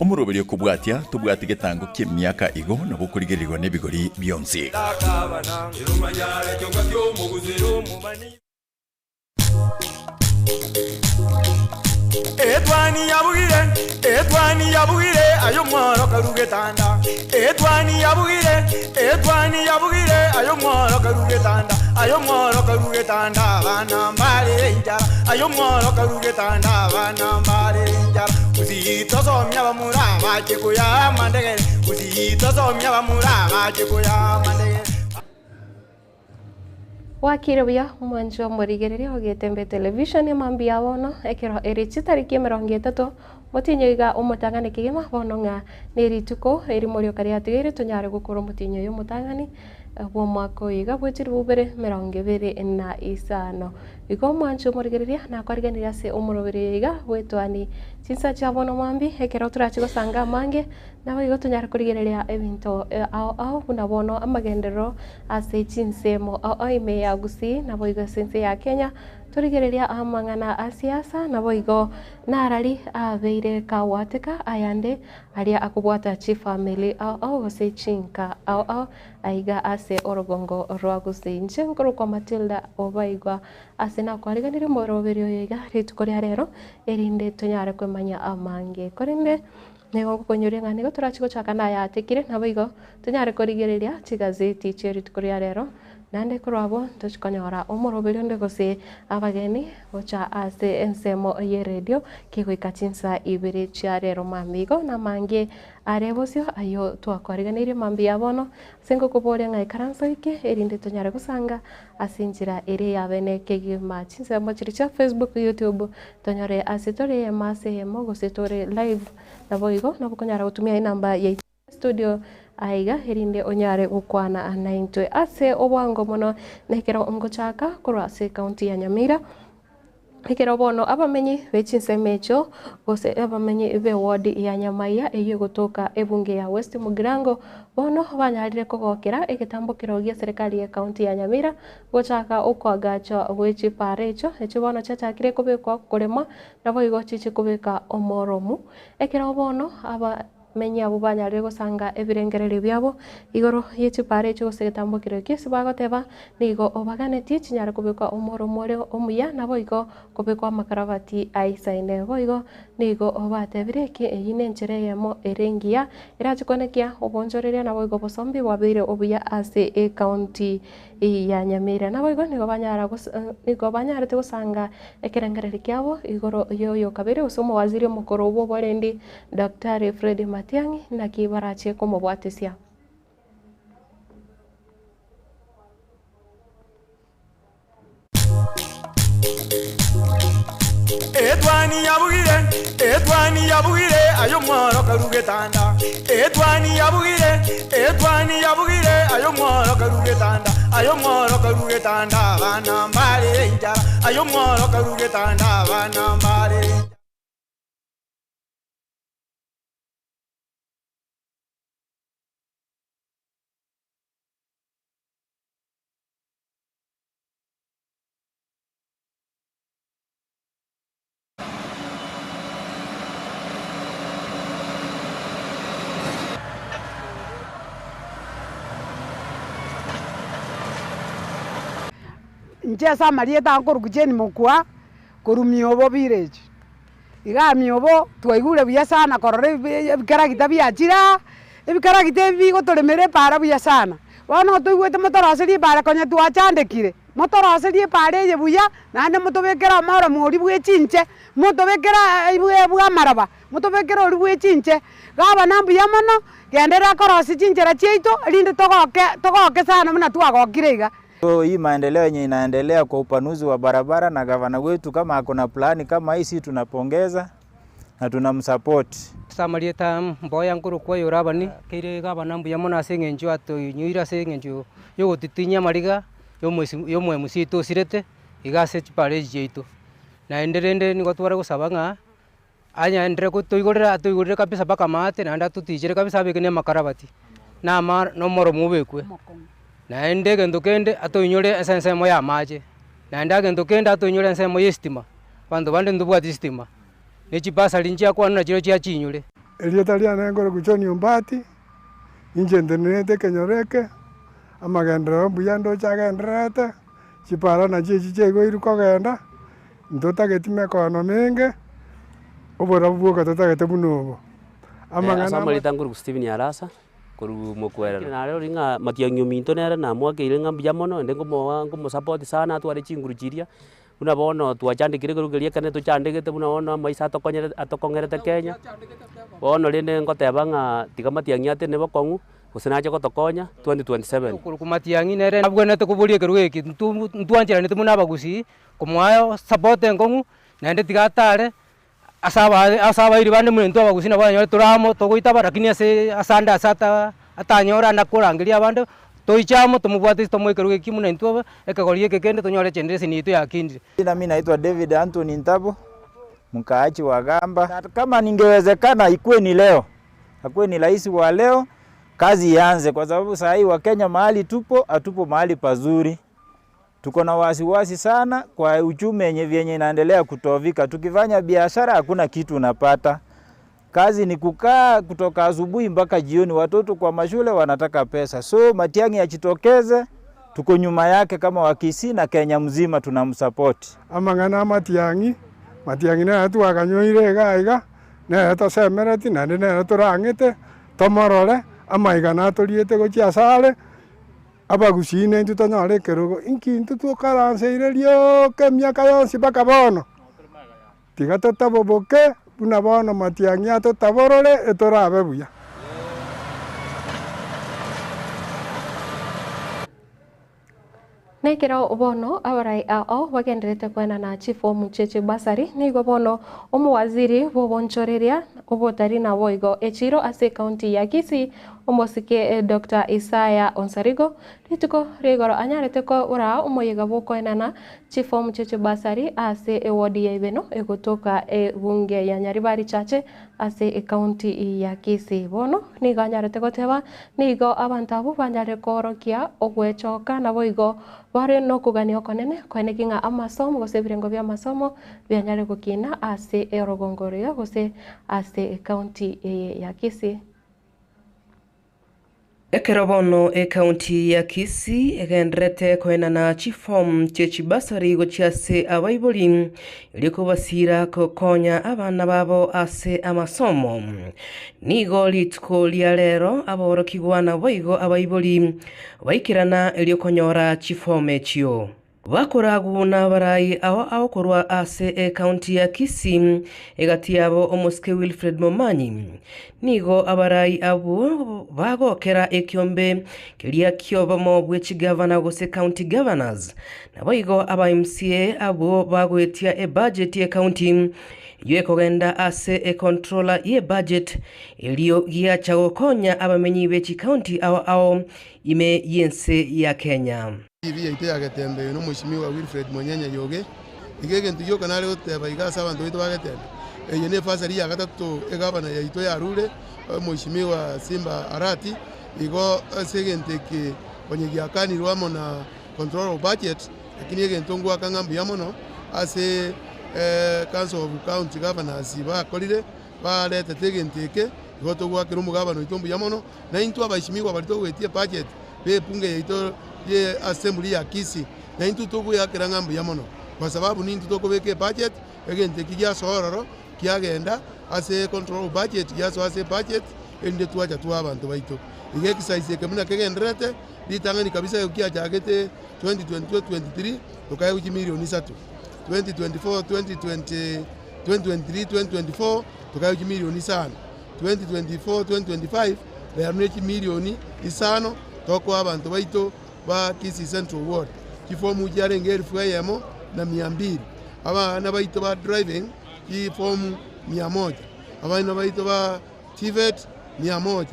Omuroberi kubwatia tubwati getango ky'emyaka igo nabo kurigerirwa n'ebigori byonse. Etwani yabugire ayo mworo karugetanda. Etwani yabugire ayo mworo karugetanda. Ayo mworo karugetanda bana mbale njara. Ayo mworo karugetanda bana mbale njara. Uzito somya bamura baje kuya mandege. Uzito somya bamura baje kuya mandege. Wakirabia mwanjo murigereri ogetembe television emambia bono ekero erichi tariki 30 mutinyo iga umutangani kigema bono nga nerituko eri muri okaria tigere tunyare gukora mutinyo yo mutangani bo mwako iga bwechiri bubere 25 igo mwanjo murigereri na kwariganira se umurobere iga bwetwani cinsa cha bono mambi ekero turachigo sanga mange nabo igo tunyare kurigereria ebinto ao buna bono amagendero ase cinsemo ao ime ya gusi nabo igo sense ya Kenya turigereria amangana asiasa nabo igo narari abeire kawateka ayande aria akubwata chief family ao se chinka ao aiga ase orogongo rwa gusi nchenkuru kwa Matilda obaigwa ase na kwariganire moroberio yiga ritukoria rero erinde tunyare kwemanya amange korinde nego konyore ngane go turachiko chakana ya tekire nabo igo tunyare korigereria chigazeti cheritukoria rero nande kurabo tuchikonyora omoroberio ndegose abageni gocha ase ensemo ye radio kigwika chinsa ibere chia rero mamigo na mange arebosio ayo twakoriganire mambi yabono sengo kuboria ngai karanso ike erinde tunyare gusanga asinjira ere yabene kegima chinsa mochiricha Facebook YouTube tonyore asitore mase mogositore live nabo igo nabo konyara gutumia inamba ya studio aiga herinde onyare gukwana anaintwe ase obwango mono nekero omgochaka kurase county ya Nyamira ekero bono abamenyi bechinsemecho gose abamenyi be ward ya Nyamaya eyo gutoka ebunge ya West Mugirango bono banyarire kogokera egetambo kirogia serikali ya county ya Nyamira gochaka ukwagacho gwechi parecho echo bono chachakire kubekwa kurema nabo igo chichi kubeka omoromu ekero bono aba menya abo banyarire gosanga ebirengereri byabo igoro yechipare cyo segetambo kireke sibagoteba nigo obaganeti chinyara kubekwa omoro more omuya nabo igo kubekwa makaravati aisaine boigo nigo obatebireke eyine nchere yemo erengia irachikonekia obonjoreria nabo igo bosombi wabire obuya ase e county ya Nyamira nabo igo nigo banyara gosanga ekerengereri kyabo igoro yoyo kabere usomo waziri mukoro obo borendi Dr. Fred Matiang'i na kibarache kumubwatesia Etwani yabugire ayo mworo karugetanda. Etwani yabugire ayo mworo karugetanda. Ayo mworo karugetanda bana mbale njara. Ayo mworo karugetanda bana mbale. Njesa marieta nkuru kujeni mukwa kurumiobo village iga miobo twaigure buya sana korore bikaragita byachira ibikaragita bigotolемere para buya sana bono tuigwete motoroseri para konya twachandekire motoroseri para ye buya nande mutobekera mara muri bwechinche mutobekera ibwe bwa maraba mutobekera uri bwechinche gaba nambu yamono gendera korosi chinchera cheito linde togoke sana mna twagokire. Hii maendeleo yenye inaendelea kwa upanuzi wa barabara na gavana wetu kama akona plani kama hii, si tunapongeza na tunamsupport. Samarieta mboya nkuru kwa yorabani kire gavana mbuya mona sengenjo atoyira sengenjo yo gotitinya mariga yo mwe musito sirete igase chipare jeito na enderende ni gotwara gusaba nga anyaendre ko toigorera kabisa baka mate na nda tutijere kabisa bekene makarabati na mar no moro mubekwe na ende gendo kende atoinyore esense moya maje na nda gendo kende atoinyore esense moya stima kwando bande ndubwa stima nechi pasa linjia kwa na chiro chia chinyure Elieta liana ngoro kuchoni umbati. Inje ndenete kenyoreke. Amagendera mbuyando chagenderete. Chipara na chiche go iruko genda. Ndota getime kono menge. Obora buoka tota getebuno. Amangana tanguru Steven Arasa. Kuru mokwera na leo ringa matiangyo minto nere na mwake ilenga mbiamono ndengo mo support sana tu ari chinguru chiria una bono tu achandikire kurugeria kane tu chandegete buna ona maisa atokongerete Kenya bono rinde ngoteba nga tiga matiangi ate nebo kongu usinaje gotokonya 2027 kuru matiangi nere abwene to kubulie kerweki ntuanjira nite muna bagusi kumwayo support engongu nende tigatare asaba iri bande mune ntwa bagusina banyo turamo togoitaba lakini asanda asata atanyora nakurangiria bande toichamo tumubwati tomwekeruge kimune ntwa ekagorie kekende tonyore generation yitu ya kindi. Mimi naitwa David Anthony Ntabo, mkaaji wa Gamba. Kama ningewezekana ikuwe ni leo, akuwe ni rais wa leo, kazi ianze kwa sababu saa hii wa Kenya mahali hatupo mahali pazuri. Tuko na wasiwasi sana kwa uchumi yenye inaendelea kutovika. Tukifanya biashara hakuna kitu unapata. Kazi ni kukaa kutoka asubuhi mpaka jioni, watoto kwa mashule wanataka pesa. So Matiang'i achitokeze, tuko nyuma yake kama Wakisii na Kenya mzima tunamsupport. Amangana Matiang'i na atu wakanyoire gaiga na to semerati na ne turangite tomorole amaigana turiete gochia sale abagusine ntu tonyore kerugo inkintu tukaranseire rio kemiaka yonsi baka bono tiga totaboboke buna bono Matiang'i atotaborore etorabe buya. Nekero bono abarai ao bagenderete kwena na chief omucheche basari nigo bono omuwaziri bobonchoreria obotari na boigo echiro ase county ya Kisii omosike Dr. Isaya Onsarigo rituko rigoro anyarete ko ura omoyega bokwena na chief omucheche basari ase ewodi ya Ibeno egotoka bunge ya Nyaribari chache ase county ya Kisii bono nigo anyarete goteba nigo abantu abo banyare korokia ogwechoka na boigo bare no kugania konene kwene kinga amasomo gose birengo bya amasomo byanyare gukina ase erogongorio gose ase county ya Kisii. Ekerobono county ya Kisii egendrete kwena na chifom chechi basari gochiase abaiboli iliko basira kokonya abana babo ase amasomo nigo litko lialero aborokigwana boigo abaiboli baikirana ilikonyora chifom echio bakoragu na barai ao korwa ase county ya Kisii egati yabo omoske Wilfred Momanyi nigo abarai abo bagokera ekiombe kiria kioba mobwechi governor gose county governors na boigo aba MCA abo bagwetia budget ya county yekogenda ase controller ye budget elio giacha gokonya abamenyi bechi county ao ime yense ya Kenya. TV ite yagetembe no Mheshimiwa Wilfred Monyenye yoge igege ntuyo kanale oteba igasa abantu bito bagetembe yene fasari ya gatatu egabana ya ito ya rule Mheshimiwa Simba Arati igo segenteke onyegia kani rwamo na control of budget lakini yege ntongo akangambi yamono ase council of county governors ba kolire ba leta tegenteke goto gwa kirumu gabano itombu yamono na into abashimiwa balito wetie budget be punge ya ito ye assembly ya Kisii na intu togo ya kirangambu yamono kwa sababu ni intu togo beke budget egente kijya sororo kiagenda ase control budget ya so ase budget ende tuacha tu abantu baito igeki size kemuna kegendrete ditangani kabisa yokia jagete 2022-23 tokaye uji milioni 3 2024-2023 2024 tokaye uji milioni 5 2024-2025 leamnechi milioni 5 toko abantu baito ba Kisii Central Ward kifomu jarenge 1000 na 200 abana baito ba driving kifomu 100 abana baito ba TVET 100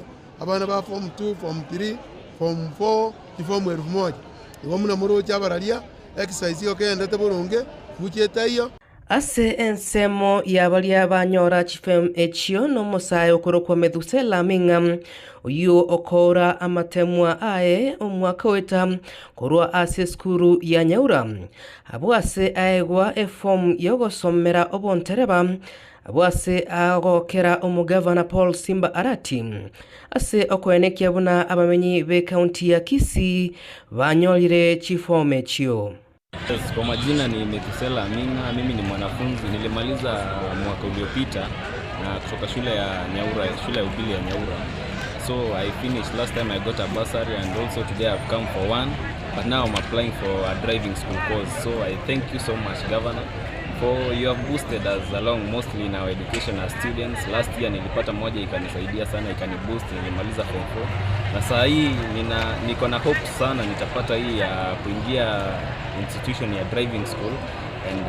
abana ba form 2 form 3 form 4 kifomu 1000 igomuna muro chabararia exercise okendete burunge fucheta iyo ase ensemo yabalia banyora chifem echio no mosayo korokwa Methusela Ming'am uyu okora amatemwa ae omwaka weta korwa ase skuru ya Nyaura abo ase aegwa efom yogosomera obontereba abwase agokera omugavana Paul Simba Arati ase okoenekia buna abamenyi be county ya Kisii banyolire chifome chio. Kwa majina ni Metusela Amina, mimi ni mwanafunzi, nilimaliza mwaka uliopita na kutoka shule ya Nyaura, shule ya upili ya Nyaura. So I finished last time, I got a bursary, and also today I've come for one, but now I'm applying for a driving school course. So I thank you so much, Governor, for you have boosted us along mostly in our education as students. Last year nilipata moja ikanisaidia sana, ikaniboost, nilimaliza form 4. Na saa hii niko na hope sana nitapata hii ya kuingia institution ya driving school, and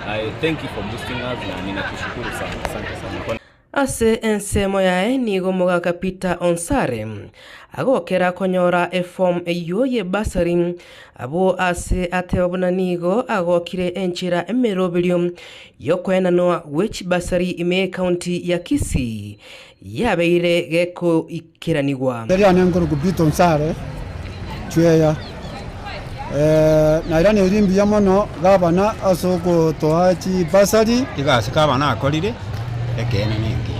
I thank you for boosting us na ninakushukuru sana. Asante sana. Ase ensemo yae nigo mogaka Peter Onsare agokera konyora form eyo ye bursary abo ase atebona nigo agokire enchira emerobilium yokwenanwa which bursary ime county ya Kisii yabeire geko ikiranigwa Beria nenguru Peter Onsare chweya na irani rimbi yamono gabana asoko toachi bursary igase kabana akorire ekene ningi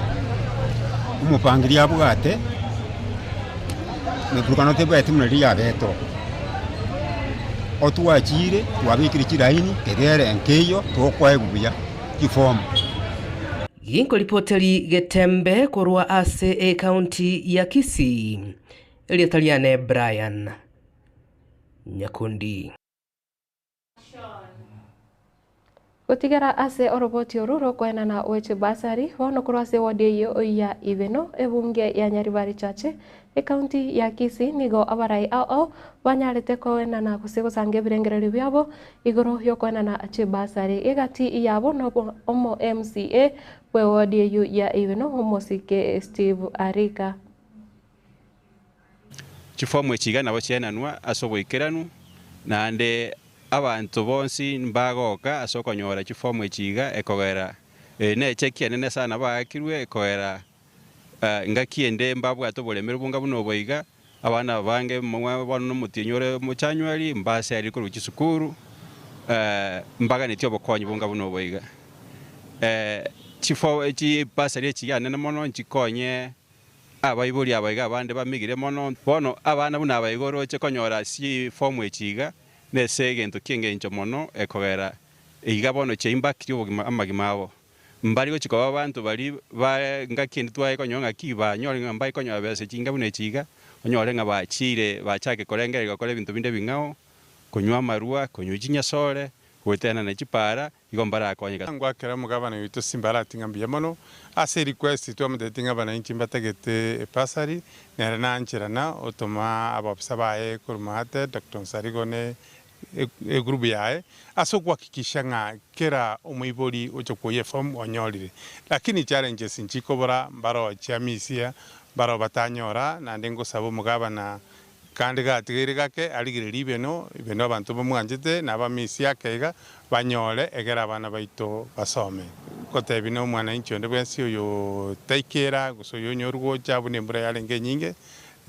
umupangiria bugate mekurukano tebwete munari yabeto otuwachire twabikire kiraini kerere nkeyo tokwaegubuya kifomu Ginko ripoteri Getembe korwa ase county ya Kisii Eliataliane Brian Nyakundi. Gutigera ase oroboti oruro kwena na weche basari wono kurase wadi yo ya Iveno ebunge ya Nyaribari chache county ya Kisii nigo abarai ao banyarete kwena na kusego sange birengereri byabo igoro yo kwena na ache basari egati yabo no omo MCA we wadi yo ya Iveno homosike Steve Arika chifomu echiga nabo chenanwa asoboikeranu nande abantu bonsi mbagoka asokonyora chifomu echiga ekogera nechekia nene sana bakirwe ekogera ngakiende mbabwato bolemere bunga buno boiga abana bange mwa bano mutinyore muchanywali mbase ari ko rukisukuru mbaga netyo bokonyi bunga buno boiga chifo echi pasari echiga nene mono nchikonye abayibuli abayiga abande bamigire mono bono abana buna abayigoro chekonyora si fomu echiga nese gento kingencho mono ekogera iga bono cheimba kyo amagimabo mbari go chikoba abantu bali ngakindi twaye konyonga kiba nyori ngambai konyo bese chinga bune chiga onyore nga bachire bachake korengera gakore bintu binde bingao konywa marua konyujinya sore wetena na chipara igombara akonyega ngwakera mugabana witu Simbara tingambi yamono ase request tu amudetinga bana inchimba tagete pasari nere nanchirana otoma abapsa bae kurmate Dr. Sarigone group yae aso kuhakikisha nga kera umuibori ochokoye form onyolire lakini challenges nchikobora mbaro chamisia baro batanyora na ndengo sabo mugabana kandi gatigire gake aligire libeno ibeno abantu bamwanjite nabamisia kega banyole egera abana baito basome kote bino mwana incho ndebwensi yo taikera gusoyo nyorwo chabune mbura yalenge nyinge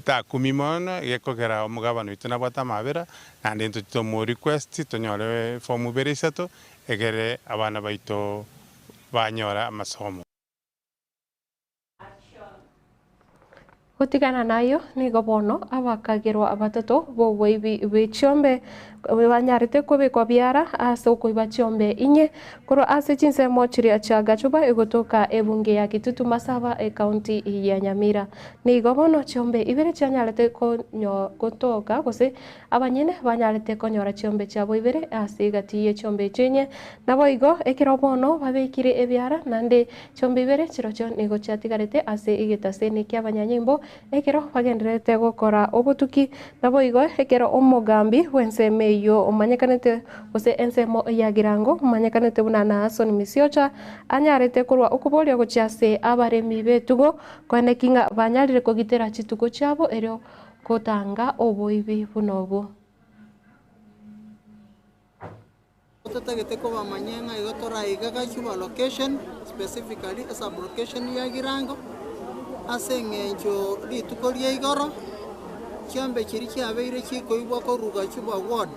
ta kumimono yekogera omugabano ituna bata mabera nande into to request tonyole form berisato egere abana baito banyora amasomo Gutigana nayo nigo bono abakagirwa abatoto bo bichombe banyarite kubikwa byara ase kuiba chombe inye koro ase chinse mochiri achaga chuba egotoka ebunge ya Kitutu Masaba county ya Nyamira nigo bono chombe ibere chanyarite konyo gotoka kose abanyene banyarite konyora chombe chabo ibere ase gatiye chombe chenye nabo igo ekiro bono babekire ebyara nande chombe ibere chirocho nigo chatigarete ase igetase ne kyabanyanyimbo ekero bagenderete gukora obutuki nabo igo ekero omugambi wenseme yo omanyekanete ose ensemo ya Girango omanyekanete bunana Asoni Misiocha anyarete kurwa okubolya gochase abaremi betugo kwene kinga banyarire kogitera chituko chabo eryo kotanga oboibi bunobo Tutagete ko bamanyenga igotora igaga chuba location specifically as a location ya Girango asengencho lituko lya igoro cyambe kiri cyabeire kiko ibwa ko ruga chuba ward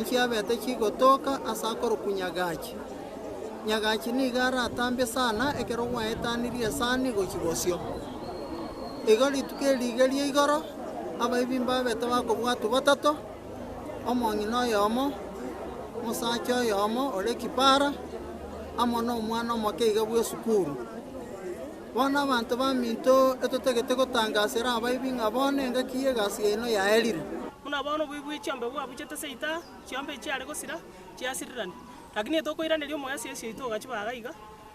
ncyabete kigotoka asakoro kunyagachi nyagachi nigara atambe sana ekero gwaetanirie sani gochigosio igo rituke rigerie igoro abaibi mbabete bakobwatu batato omong'ina oyomo mosacha oyomo ore kipara amo na omwana omoke iga bwa esukuru bono abanto baminto etotagete gotangasera abaibi ng'a bono engaki egasi eno yaerire muna bono bwibwi chiombe bwabuchete seita chiombe chiare gosira chiasirirani lakini etokoiraneria omoyasi esi ito gachibaga iga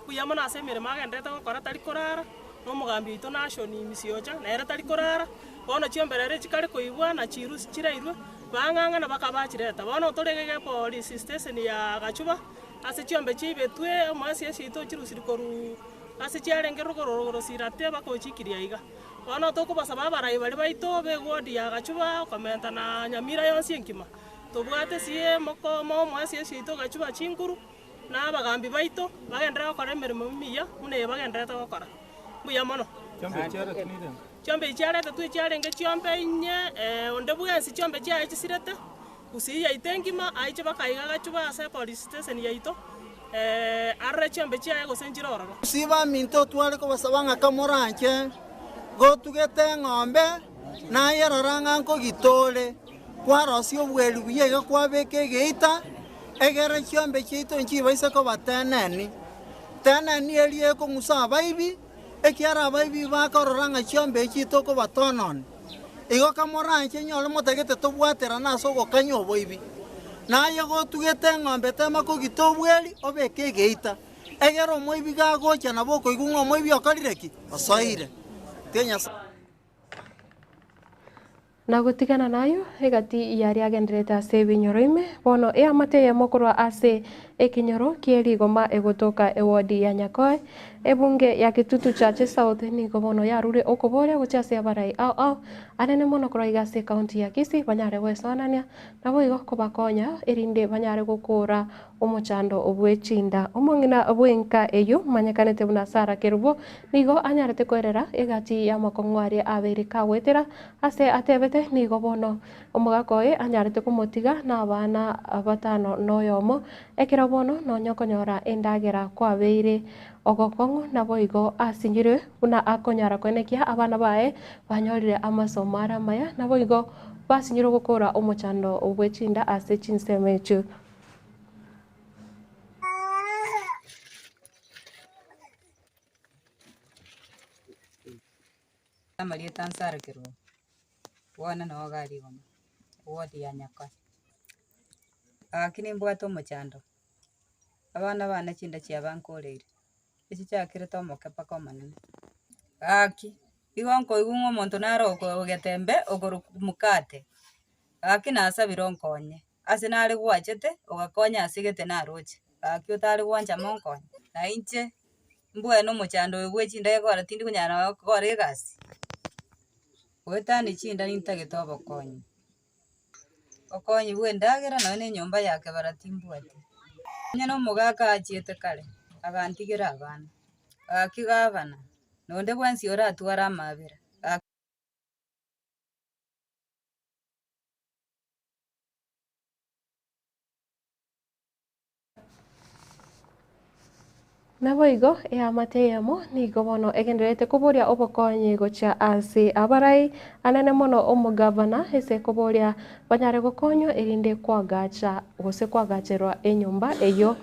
buya mono ase emeremo agenderete gokora tari korara nomogambi oito nashoni misiocha nere tari korara bono chiombe rere chikare koigwa na chirusi chirairwe bang'ang'ana baka bachireta bono toregege police station ya gachuba ase chiombe chiibetwe omoyasi esi ito chirusiri koru ase chiarengerwa kororosirate bakochikiria iga bono tokobasaba abarai bari baito begwodi ya gachuba komenta na nyamira yonsi enkima tobwate sie mokomo omoyasi esi ito gachuba chinkuru na abagambi baito bagendera gokora emeremo mimiya muna bagenderete gokora buya mono chiombe chiarete twi chiarenge chiombe inye onde bwensi chiombe chiaye chisirete gusi yaito enkima aiche bakaiga gachuba ase police station yaito arre chiombe chiaye gosenchira ororo si baminto tware kobasaba ng'a kamoranche gotugete ng'ombe nayerora ng'a nkogitore kwarosia obweri buya iga kwabeka egeita egere chiombe chiaito nchibaise kobateneni teneni erie ekong'usa abaibi ekiara abaibi bakorora ng'a chiombe echiito kobatononi igo kamoranche nyore motagete tobwaterana ase ogokanya oboibi naye gotugete ng'ombe temakogita obweri obeka egeita egere omoibi gagocha nabo okoigwa ng'a omoibi okorire ki osoire tianyasa na gutigana nayo egati yari agenderete ase ebinyoro ime bono eamate yamokorwa ase ekinyoro kierigoma egotoka ewodi ya Nyakoe ebunge ya Kitutu Church South nigo bono yarure okoboria gocha ase abarai ao anene mono koraiga ase county ya Kisii banyare gwesonania nabo igo kobakonya erinde banyare gokora omochando obwechinda omong'ina obwenka eyo manyakanete buna Sara Kerubo nigo anyarete koerera egati ya makong'wari abere kagwetera ase atebete nigo bono omogakoe anyarete komotiga na abana batano noyomo ekero bono nonyokonyora endagera kwabeire ogokong'u nabo igo asinyirwe buna akonyara kwenekia abana bae banyorire amasomo ara maya nabo igo basinyirwe gokora omochando obwechinda ase chinsemo echo Marieta Sara Kerubo wana no gari goma wodi ya Nyakoe akini mbwato omochando abana bana chinda chia bankoreire eki chakire tomoke paka omanene aki igonko igung'o omonto naro ogetembe ogoru mukate aki nasabire onkonye ase nare gwachete ogakonya asigete naroche aki otare gwancha monkonye na inche mbwene omochando egwechinda egora tindi kunyara gokora egasi gwetani chinda nintagete obokonyi okonyi bwendagera none enyomba yake baratimbwati onye nomogaka achiete kare agantigera abana akigabana nonde bwensi oratwara amabera nabo igo eamate yamo nigo bono egenderete koboria obokonyi gocha ase abarai anene mono omogavana ese koboria banyare gokonyo erinde kwagacha gose kwagacherwa enyumba eyo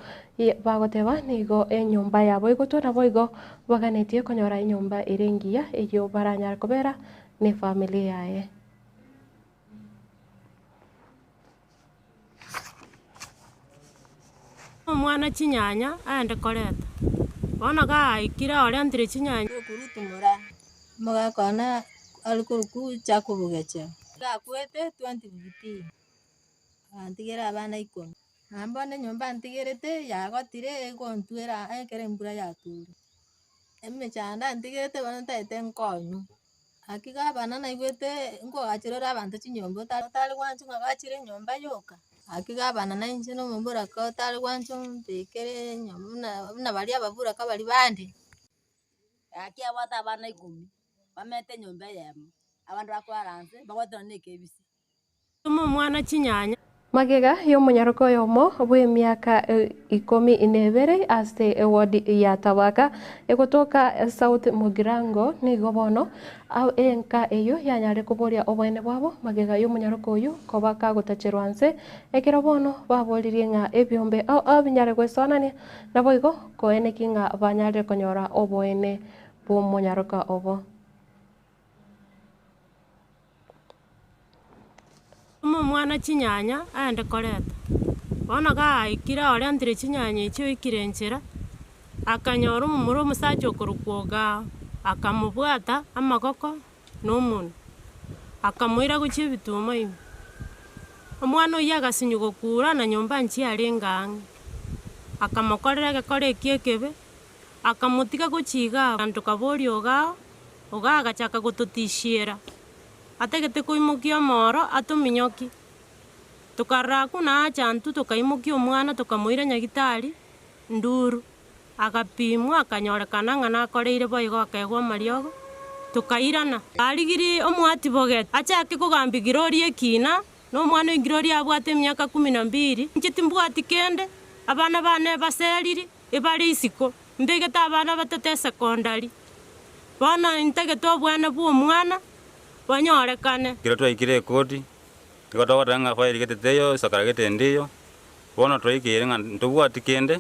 bagoteba nigo enyumba yabo igotwa nabo igo baganetie konyora enyumba erengia eyo baranyara kobera ne familia yaye omwana chinyanya aende koreta bono gaikira oria ntire chinyanya kurutumura mogakona alikuruku chakubugeche gakwete 2015 antigera abana 10 ambone nyomba ntigerete yagotire egontwera ekere mbura yaturi emechanda ntigerete bono taete nkonyu akiga abana naigwete nkogachirora abanto chinyomba tari gwanchu ngagachire nyomba yoka akiga abana nainche nomombura ko tari gwanchu mbekere nyomba na bari ababura ka bari bandi aki abata abana 10 bamete nyomba yemo abandu bakwaranze bagotana nekebisi omo mwana chinyanya Magega y'omunyaruko yomo bw'emyaka 12 ase eward ya Tabaka egotoka South Mugirango nigo bono enka eyo yanyare kuboria obwene bwabo magega y'omunyaruko oyu koba kagotachirwa nse ekero bono baboririe ng'a ebyombe abinyare gwesonania nabo igo koeneki ng'a banyare konyora obwene bw'omunyaruka obo. Mwana chinyanya aende koreta bona gaikira oria ntire chinyanya ichio ikire nchera akanyora omumuro omusacha okorukwoga akamubwata amagoko n'omunwa akamoira gochia ebituma ime omwana oyo agasinywa gokura na nyomba nchi are eng'ang'e akamokorera egekora eki ekebe akamotiga gochiga abanto kaboria oga agachaka gototishiera ategete koimokia omoro atominyoki tukarraku na achantu tukaimokia omwana tukamoira nyagitari nduru agapimwa akanyorekana ng'a nakoreire boigo akegwa amariogo tukairana arigiri omwati bogete achake kogambia girori ekina n'omwana oigirori abwate emiaka 12 ncheti mbwati kende abana bane baseriri ebari isiko mbegete abana batete sekondari bona integete obwana bw'omwana banyorekane kiro twaikire ekoti igotogota ng'a fairi geteteyo isakara getendiyo bono twaikire ng'a ntobwati kende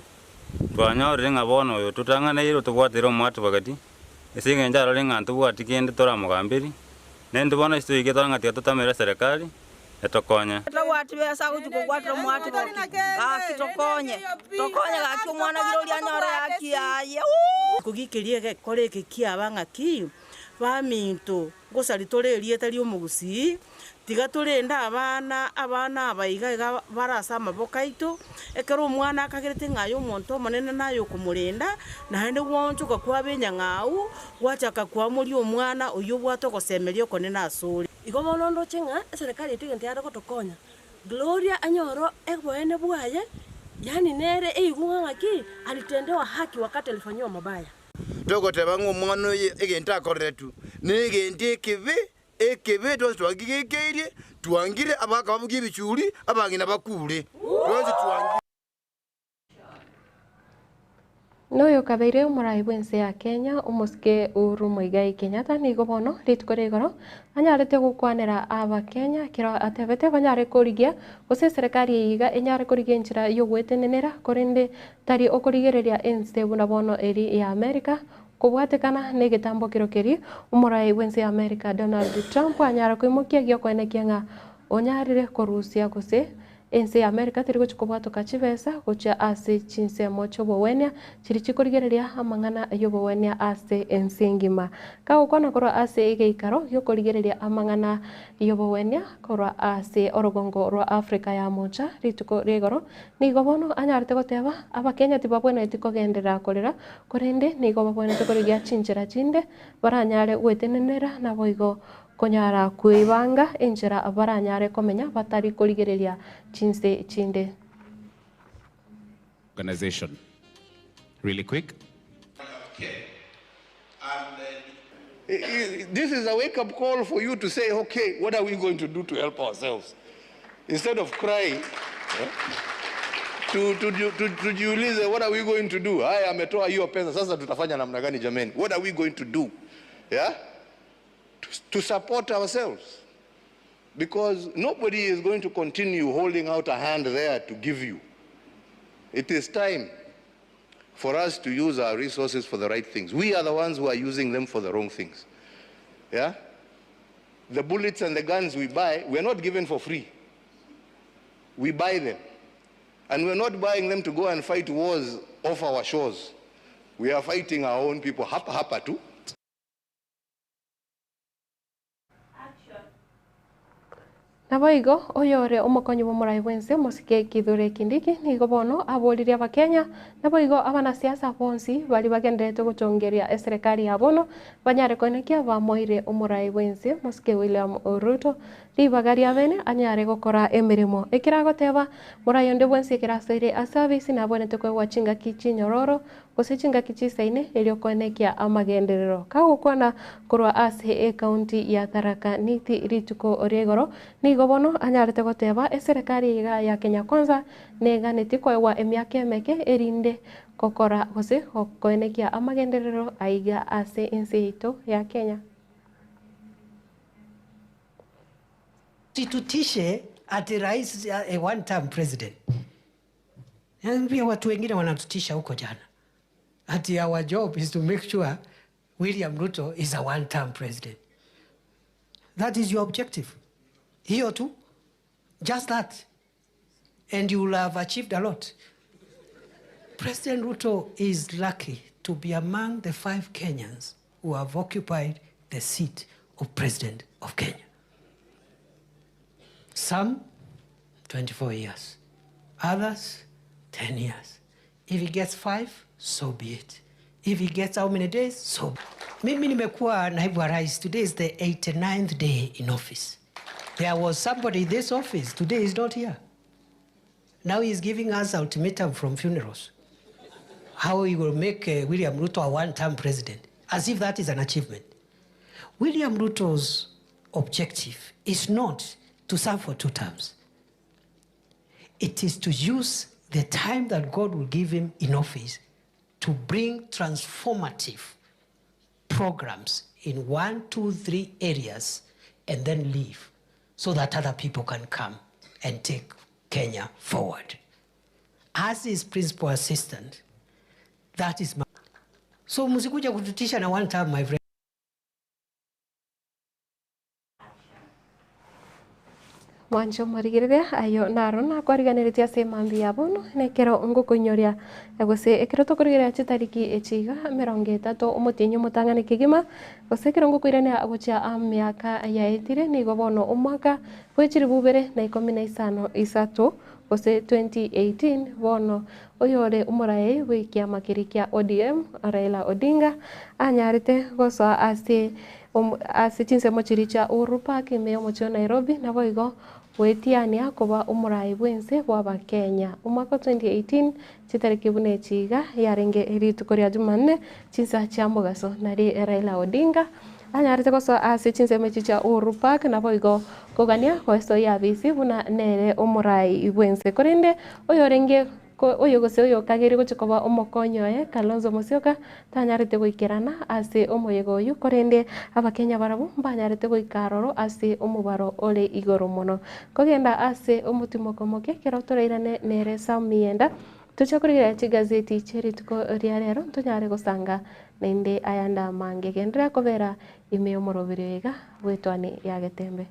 twanyorire ng'a bono oyo tutang'aneire tobwatire omwati bagati ase eng'encho arore ng'a ntobwati kende toramogamberi nende bono ase toigete ng'atiga totamerera serikali etokonya togwati besa gochikogwatira omwati gaki tokonye gaki omwana girori anyora yaki aye kogikerie gekore eke kiaba ng'aki baminto gosari torerie tari omogusi tiga torenda abana abaiga iga barasa amaboko aito ekero omwana akagerete ng'ayo omonto omonene nayo okomorenda naende gwonchoka kwabenya ng'au gwachaka kwamoria omwana oyo obwate ogosemeria okonena asore igo bono ndoche ng'a eserikali ete egento yare gotokonya Gloria anyoro ebwene bwaye yani nere eigwa ng'aki alitendewa haki wakati alifanyiwa mabaya togoteba ng'omwana oyo egento akorere tu negento ekebe twase twagigekeirie twangire abaka babugia ebichuri abang'ina bakure twase twangire noyo kabeire omorai bwense ya Kenya omosike Uhuru Muigai Kenyatta nigo bono rituko rigoro anyarete gukwanera abakenya kiro atebete banyare korigia gose serikali yiga enyare korigia enchira yogwetenenera korende tari okorigereria ense buna bono eri ya America kubwatekana negetambo kirokeri omorai bwense ya America Donald Trump anyara koimokia giokwenekia ng'a onyarire korusia gose ense ya America tiri gochikobwatoka chibesa gocha ase chinsemo chobowenia chiri chikorigereria amang'ana yobowenia ase ense ngima kagokwana korwa ase egeikaro gyokorigereria amang'ana yobowenia korwa ase orogongo rwa Africa ya mocha rituko rigoro nigo bono anyarete goteba abakenya tibabwenete kogenderera korera korende nigo babwenete korigia chinchera chinde baranyare gwetenenera nabo igo konyara kuibanga enchera baranyare komenya batari korigereria chinse chinde. Organization. Really quick. This is a wake-up call for you to say, okay, what are we going to do to help ourselves? Instead of crying, tujiulize, what are we going to do? Haya ametoa hiyo pesa, sasa tutafanya namna gani jameni? What are we going to do? Yeah? To support ourselves, because nobody is going to continue holding out a hand there to give you. It is time for us to use our resources for the right things. We are the ones who are using them for the wrong things. Yeah? The bullets and the guns we buy, we're not given for free. We buy them. And we're not buying them to go and fight wars off our shores. We are fighting our own people, hapa too. Naboigo oyore omokonyi bomorai bwense mosike kidhure kindiki nigo bono aboriria abakenya naboigo abanasiasa bonsi bari bagenderete gochongeria serikali ya bono banyare konekia bamoire omorai bwense mosike William Ruto ribagari abene anyare gokora emirimo ekiragoteba morai onde bwense kirasoire aservice nabonete kwegwachinga kichinyororo gusichinga kichisaine iliokonekia amagenderero kagukwana kurwa ase county ya Tharaka Nithi rituko oriegoro nigo bono anyarete goteba serikali ya Kenya Kwanza neganeti kwa emiaka emeke erinde kokora gose konekia amagenderero aiga ase inseito ya Kenya. Situtishe ati rais a one term president. Pia watu wengine wanatutisha huko jana. Ati our job is to make sure William Ruto is a one term president. That is your objective. Hiyo tu. Just that. And you will have achieved a lot. President Ruto is lucky to be among the 5 Kenyans who have occupied the seat of President of Kenya. Some 24 years, others 10 years. If he gets 5, so be it. If he gets how many days, so. Mimi nimekuwa naibu wa rais. Today is the 89th day in office. There was somebody in this office. Today is not here. Now he is giving us ultimatum from funerals. How he will make William Ruto a one-term president. As if that is an achievement. William Ruto's objective is not to serve for 2 terms. It is to use the time that God will give him in office to bring transformative programs in 1, 2, 3 areas and then leave so that other people can come and take Kenya forward. As his principal assistant, that is my... So musikuja kututisha na one term, my friend. Mwanjo marigirire ayo narona kwariganiritia se mambi yabono nekero ngukunyoria gose ekero tokurigire chitariki echiga 30 umutinyo mutangane kigima gose kero ngukwirane agocha amyaka yaetire nigo bono umwaka wechiri bubere na 15 gose 2018 bono oyore umurai wikia makirikia ODM Raila Odinga anyarite gosa ase chinse mochiricha urupa kimeo mocho Nairobi na boigo wetiania kuba umurai bwense bwa Kenya umwaka 2018 chitariki bune chiga yarenge rituko rya Jumanne chinsa cha mugaso nari Raila Odinga anyarite gosa ase chinse mechicha urupa na boigo kogania koesto ya bisi buna nere umurai bwense korinde oyorenge oyo gose oyo kagere gochikoba omokonyo Kalonzo Musyoka tanyarite goikerana ase omoyego oyu korende abakenya barabu banyarite goikaroro ase omubaro ole igoro mono kogenda ase omutimokomoke kero toreirane nere samienda tuchakurira chigazeti cherituko ria rero tunyare gosanga nende ayanda mange gendra kobera ime omorobiri wega bwetwane ya Getembe.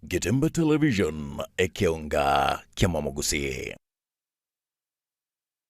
Getembe Television ekeonga kiamamogusi.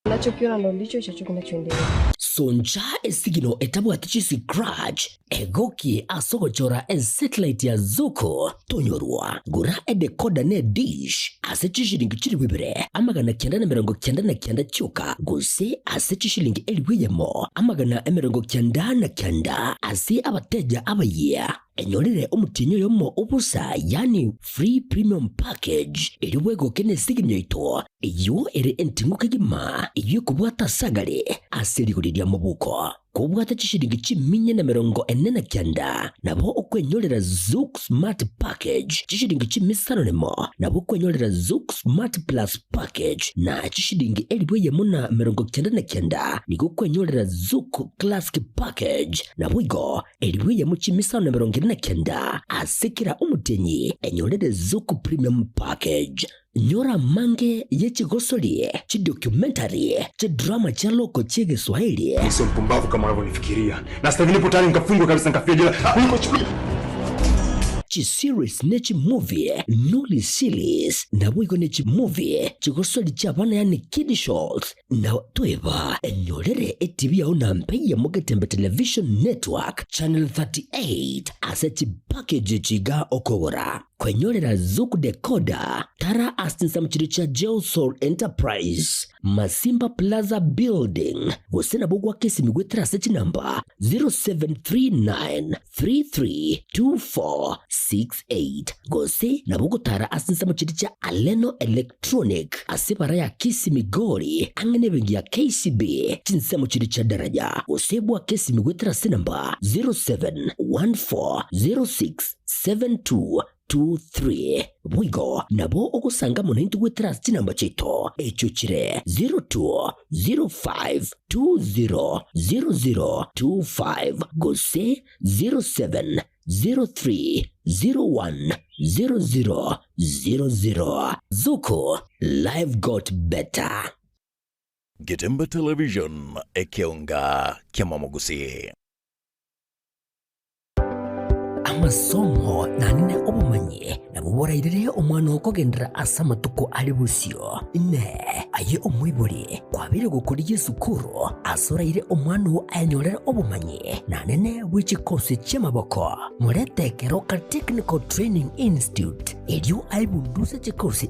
Nachokiona ndo ndicho chacho kinachoendelea. Soncha esigino etabwatichi si crutch egoki asogochora en satellite ya Zuko tonyorwa gura edecoder ne dish asechishilingi chiri wibere amagana 999 chuka guse asechishilingi eliwiyemo amagana 999 ase abateja abaye enyorere umutinyo yomo ubusa yani free premium package eliwego kene siginyo ito iyo ere entinguka gima iyo kubwata sagale aseligorirya mubuko kubwata chishilingi chiminye na 49 nabo okwenyorera Zouk Smart Package chishilingi chimisano nemo nabo okwenyorera Zouk Smart Plus Package na chishilingi elibweye muna 99 niko kwenyorera Zouk Classic Package nabo igo elibweye mu chimisano na 49 asekira umutenyi enyorere Zouk Premium Package nyora mange yechigosoli chidocumentary chidrama cha loko chege Swahili. Ni sio mpumbavu kama unavyonifikiria. Na sasa hivi nipo tayari nikafungwa kabisa nikafia jela. chi series nechi movie Noli series na wigo nechi movie chigosoli chabana yani Kid Shows na tueva enyorere TV ya unampeya Mugetembe Television Network Channel 38 aseti package chiga okogora kwenyorera Zuku Decoder tara asinsa mchiricha Geosoul Enterprise Masimba Plaza Building usena bugwa kesi migwetra sechi namba 0739332468 gose na bugu tara asinsa mchiricha Aleno Electronic asepara ya kisi migori angene bengi ya KCB chinsa mchiricha daraja usebwa kesi migwetra senamba 0714067223 Wigo nabo okusanga munintu wetras chinamba chito echuchire 0205200025 gose 0703010000 Zuko life got better. Getembe Television ekeonga kiamamogusi. Amasomo nanine obumanyi na buborairire omwana okogendera asama tuko ali busio ne aye omwiburi kwabire gukuriye sukuru asoraire omwana anyorera obumanyi nanene wichikose cyamaboko murete Keroka Technical Training Institute elio aibunduse chikosi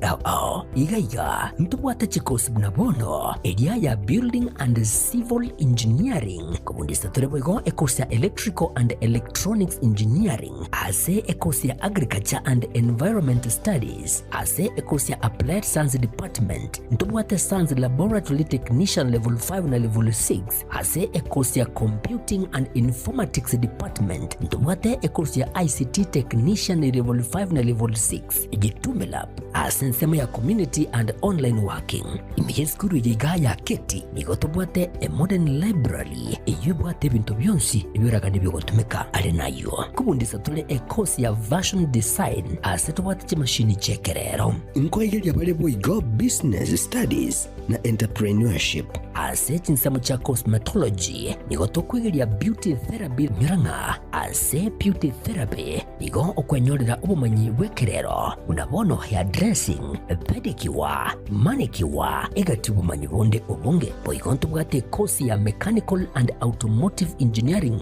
igaiga ntubwata chikosi bunabono elia ya Building and Civil Engineering kubundisa tureboigo ekosia Electrical and Electronics Engineering ase ekosia Agriculture and Environment Studies ase ekosia Applied Science Department ntubwate Science Laboratory Technician level 5 na level 6 ase ekosia Computing and Informatics Department ntubwate ekosia ICT Technician level 5 na level 6 Gitumelab ase nsema ya Community and Online Working imiheskuru yigaya keti nigotubwate a Modern Library eyubwate bintu byonsi ibiraga nibigotumeka ari nayo kubundisa tule ekosi ya Version Design asetubwate chimashini chekerero inkoigeli abale boigo Business Studies na Entrepreneurship ase chinsamu cha Cosmetology nigoto kwigeli ya Beauty Therapy miranga ase Beauty Therapy nigo okwenyorera obumanyi bwekerero unabono hair dressing pedicure manicure egati obumanyi bonde obonge boigo ntubwate kosi ya Mechanical and Automotive Engineering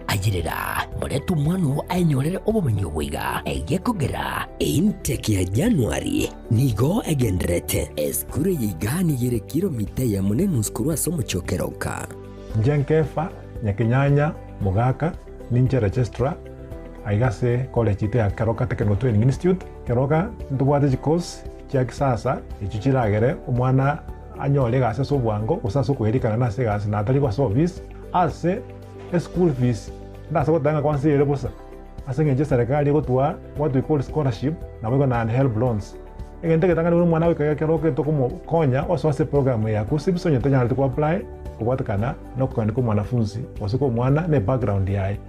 agirira muretu mwanu anyorere obumanyi bwiga egekogera intake ya January nigo egendrete eskure yigani yere kilomita ya munenu skuru asomo chokeroka Njenkefa nyakinyanya mugaka ninja registrar aigase college ite ya Keroka Technical Training Institute Keroka ntubwate chikosi kya kisasa ichuchiragere omwana anyole gase sobwango usaso kwerikana na segase natali kwa service ase school fees ndasa kotanga kwansi yere busa ase ngenje serikali gotwa what we call scholarship na wego na help loans egente ketanga ni mwana weka Keroka tokumo konya oswase program ya kusibisonye tanya ku apply kubatakana no kwandika mwanafunzi wasiko mwana ne background yae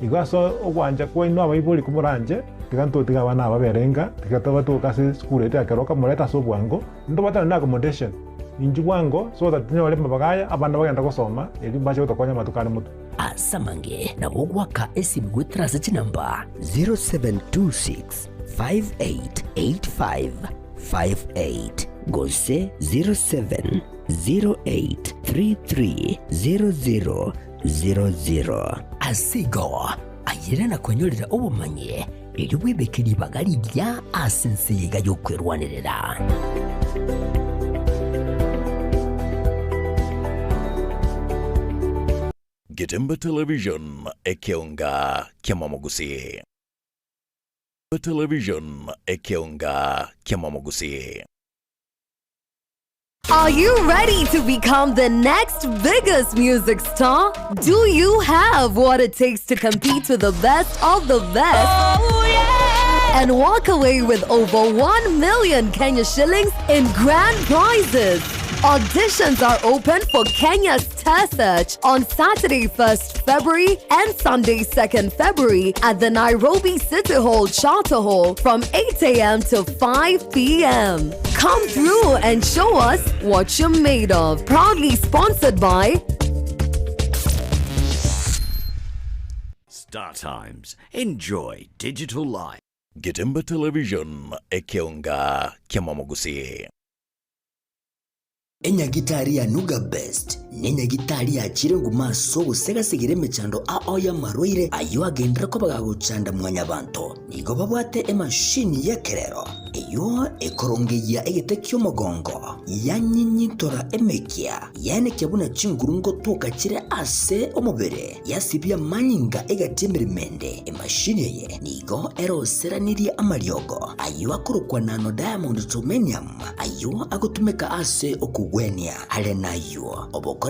igaso ogwanja ko ino abayibuli kumuranje tiganto tiga bana ababerenga tigataba to kase school ete Keroka muleta sobwango ndo batana na accommodation injibwango so that nyole mabagaya abana bagenda gusoma eli baje utokonya matukane mutu asamange na bogwaka esimgwetrase chinamba 0726588558 gose 0708330000 asigo ayirena kwenyorera obumanyi eli webekeri bagari lya asense yiga yokwerwanirira Getembe Television ekeonga kiamamogusi. Television ekeonga kiamamogusi. Are you ready to become the next biggest music star? Do you have what it takes to compete with the best of the best? Oh, yeah! And walk away with over 1 million Kenya shillings in grand prizes. Auditions are open for Kenya's Star Search on Saturday 1st February and Sunday 2nd February at the Nairobi City Hall Charter Hall from 8 a.m. to 5 p.m. Come through and show us what you're made of. Proudly sponsored by Star Times. Enjoy digital life. Getemba Television ekeunga kiamamugusi. Enyagitari ya Nuga Best nenyagitari ya chirengu maso gusegasigire mechando ya marwire ayo agendera ko bagagucanda mwanya banto nigo babwate emashini ya kerero iyo ekorongeya egete kyomogongo yanyinyitora emekia yane kyabuna chingurungo toka kire ase omubere yasibya manyinga egatemerimende emashini ye nigo eroseranirie amaryogo ayo akorokwa nano diamond titanium ayo agotumeka ase okugwenia ale nayo obokoreri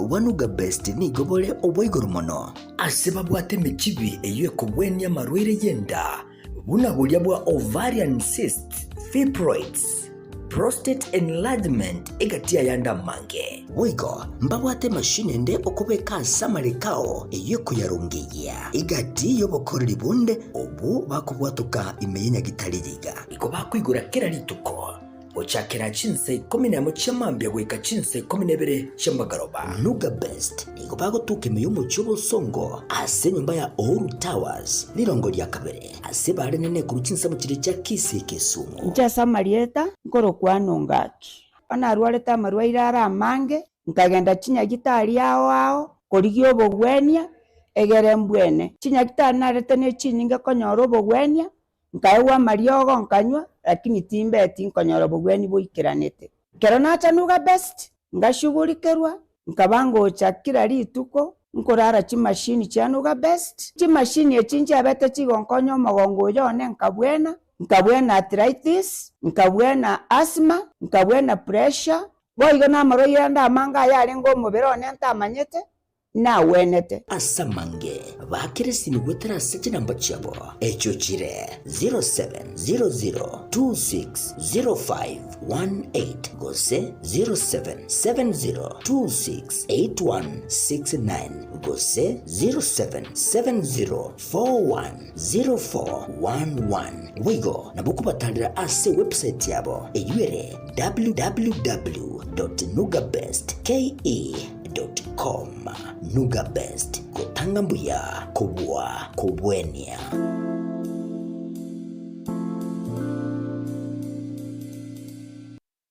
wa Nuga Best nigo bole oboigoro mono ase babwate mechibi eyo ekugwenia marwire yenda buna bulya bwa ovarian cyst, fibroids, prostate enlargement egatia yanda mange. Wigo, mbabwate mashine nde okubeka samarikao eyeko yarungeya. Igati yobokoreri bunde obu bakubwatuka imeyenya gitaliriga. Iko bakwigura kera lituko. Ochakera chinse komine amuchamambia gweka chinse komine bere chambagaroba. Nuga Best iko bago tuke meyumo chobo songo ase nyumba ya Ouru Towers lirongo lya kabere ase bare nene ku chinse mu kire cya Kisi Kisumu. Nchasa Marieta nkoro kwano ngaki ana rwaleta marwaira ara mange nkagenda chinya gitari yao korigyo bogwenia egere mbwene chinya gitari narete ne chininga konyoro bogwenia nkaewa mariogo nkanywa lakini timbeti nkonyoro bogweni boikiranete kero nacha Nuga Best ngashugulikerwa nkabango chakira lituko nkorara chimashini cha Nuga Best chimashini echinje abete chigonkonyo mogongo yone nkabwena arthritis nkabwena asthma nkabwena pressure boigo na maroira ndamanga yale ngo mubirone ntamanyete na wenete asamange bakirisi nigwetera seche namba chabo echo chire 0700260518 gose 0770268169 gose 0770410411 wigo nabuku batandira ase website yabo eyuere www.nugabestke.com. Nuga Best kutanga mbuya kubwa kubwenia.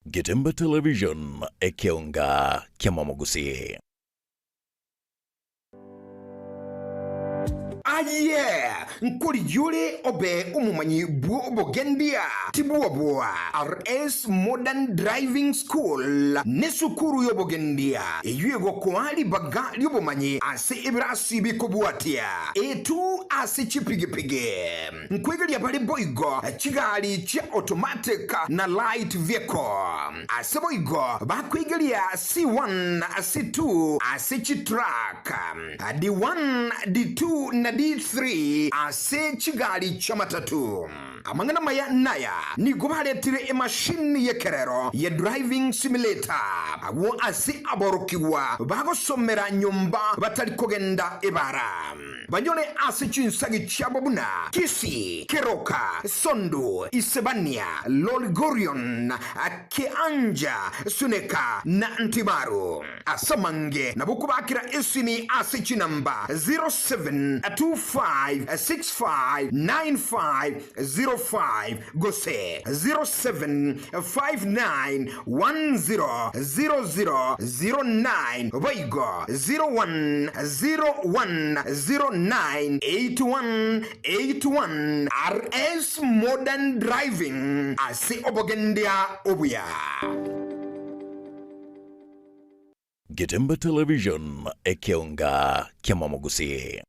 Getemba Television ekeunga kiamamugusi. Yeah, nkuri yule obe umumanyi buo bogendia tibuwa buwa RS Modern Driving School nesukuru yo bogendia eyuego kwali baga yobo manyi ase ibrasi bikobuatia etu ase chipigepige nkwegeli abali boigo chigali chia automatic na light vehicle ase boigo bakwegeli ya C1 C2 ase chitruck D1 D2 na D3 ase chigali cha matatu amangana maya naya ni gobaletire emashini yekerero ye driving simulator abo ase aborokiwa bago somera nyumba batali kogenda ebara banyone ase chinsagi chabobuna Kisi Keroka Sondo Isebania Lolgorion Keanja Suneka na Ntibaru asamange nabukubakira esini ase chinamba 0725659505 gose 0759100009 Vaigo 0101098181 RS Modern Driving ase obogendia obuya. Getemba Television ekeunga kiamamugusi.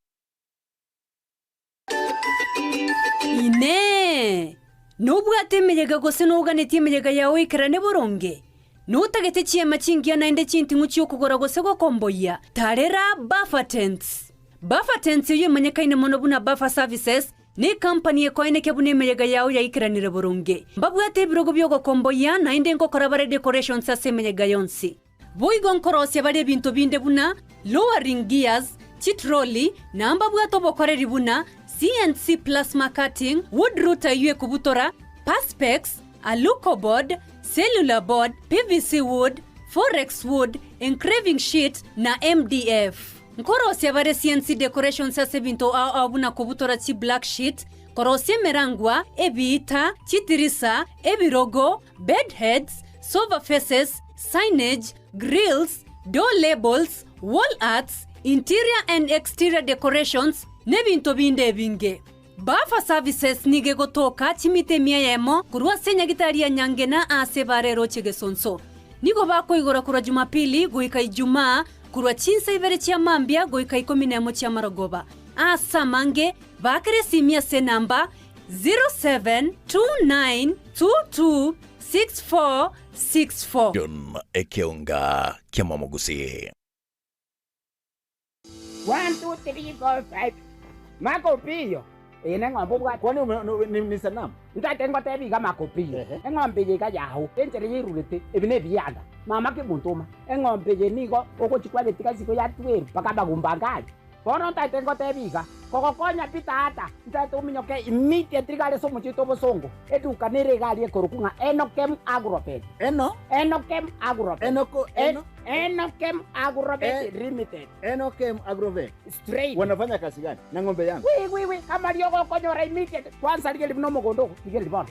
Ine nubwate meyega gose nuganeti meyega yawe ikarane boronge nutagete chiema chingia naende chinti nguchi okugora gose gokomboya tarera Buffer Tents yemanyakaine mono buna Buffer Services ni company ekoine kebune meyega yawe ya ikiranire boronge mbabwate birogo byogo komboya naende ngokora bare decorations ase meyega yonsi boigo nkorosya bare bintu binde buna lowering gears chitroli namba bwato bokoreri buna CNC plasma cutting, wood router yue kubutora, Perspex, aluco board, cellular board, PVC wood, forex wood, engraving sheet na MDF. Nkoro siabare CNC decoration sase binto au buna kubutora chi black sheet, korosia merangwa, ebita, chitirisa, ebirogo, bedheads, sofa faces, signage, grills, door labels, wall arts, interior and exterior decorations, nebinto binde binge. Bafa services nige gotoka chimite miayemo kurwa senya gitaria nyangena ase barero chigesonso. Nigo bako igora kura Jumapili goika Ijumaa kurwa chinsa ibere chia mambia goika 11 chia Marogoba. Asa mange bakere simia se namba 0729226464. John Ekeonga Kiamamogusi. 1 2 3 4 5 Makopio ene ngombo bwa kwani ni sanamu ntate ngote biga makopio engombe ye ka yaho entere yirulete ebine biyanda mama ke muntuma engombe ye nigo okochikwa getika siko ya tweru pakaba gumbangali bono ntate ngote biga kokokonya pitata ntate uminyoke immediately gale somo chito bosongo eduka neregali ekorukunga Enokem Agrobet Enokem Agrobet Limited. Enokem Agrobet. Straight. Wanafanya kazi gani na ng'ombe yangu? Oui. Kama lioko konyora immediate. Kwanza ligeli no mogondo. Ligeli bana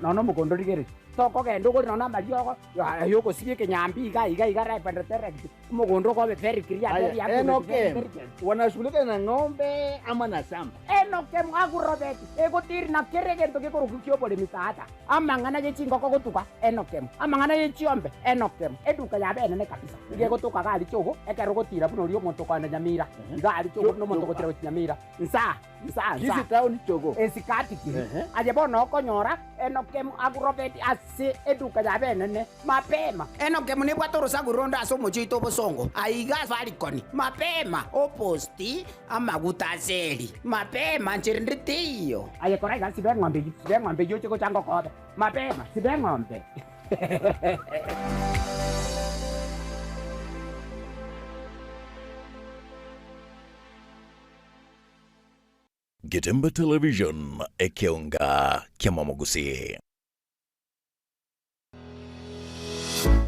no mogondo ligeli. Toko gendo ko no na malioko. Yoko sige ke nyambi iga right and direct. Mogondo ko be very clear. Enokem. Wanashughulika na ng'ombe ama na shamba? Enokem Agrobet. Ego tiri na kerege to ke ko rukio pole mitata. Amangana je chingo ko kutuka Enokem. Amangana je chiombe Enokem. Eduka ya bene ne kabisa. Ige gotoka gali chogo ekero gotira buno rio monto kwa Nyamira. Gali chogo no monto gotira kwa Nyamira. Nsa. Kisi town chogo. Esikati ki. Aje bono okonyora Enokem Agrobet ase eduka ya bene ne mapema. Enokem ne bwatoro saguronda asomo chito bosongo. Aiga farikoni. Mapema oposti amaguta seli. Mapema nchirinditiyo. Aje korai gasi ngombe yo chiko chango kobe. Mapema sibe ngombe. Getemba Television Ekeonga Kiamamogusi.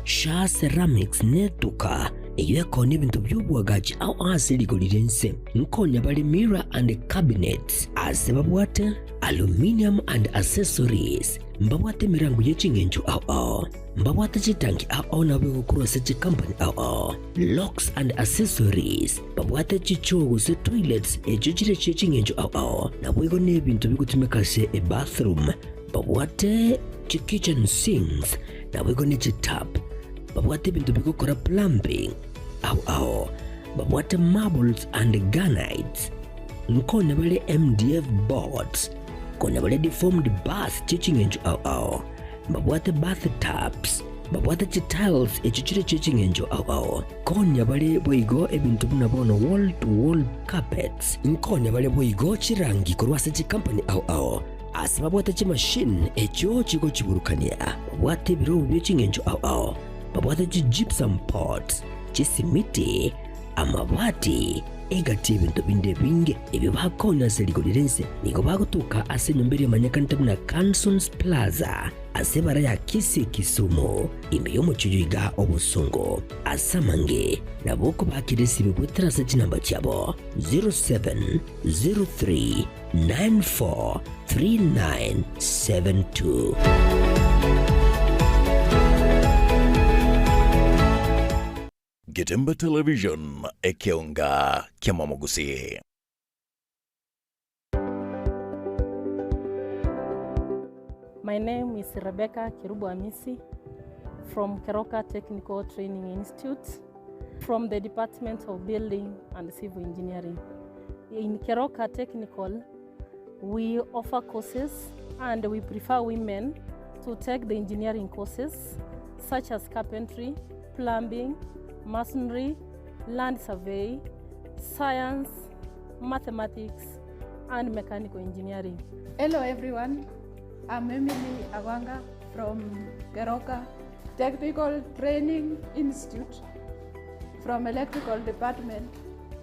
Sha Ceramics netuka eyeko n'ebintu by'obwagaji au asilikolire nkonya bali mirror and cabinets asebabwate aluminium and accessories mbabwate mirango y'echingenjo au mbabwate chitangi au nabego kurose company au locks and accessories babwate chichogo se toilets echichire chechingenjo au nabwego n'ebintu bikutumika se e bathroom babwate kitchen sinks nabwego ne tap babwate bintu bikokora plumbing au babwate marbles and granites nkona bale MDF boards kona bale deformed bath chichingenjo au babwate bathtubs babwate tiles echichire chichingenjo au konya bale boigo ebintu bunabono wall to wall carpets nkona bale boigo chirangi korwase company au asibabwate chimashine echo chiko chiburukania babwate biro byechingenjo au babwate gypsum pots chisimiti amabati egati ebintu binde binge ebyo bakonya selikolire niko bagutuka ase nyomberi amanyakanta na Cansons Plaza asebara ya Kisi Kisumu imeyo muchiyiga obusungu asamange naboko bakiresi bigweterase chinamba cyabo 0703943972. Getemba Television Ekeonga Kiamamogusi. My name is Rebecca Kirubu Amisi from Keroka Technical Training Institute from the Department of Building and Civil Engineering. In Keroka Technical, we offer courses and we prefer women to take the engineering courses such as carpentry, plumbing, masonry, land survey, science, mathematics, and mechanical engineering. Hello everyone, I'm Emily Awanga from Keroka Technical Training Institute from Electrical Department.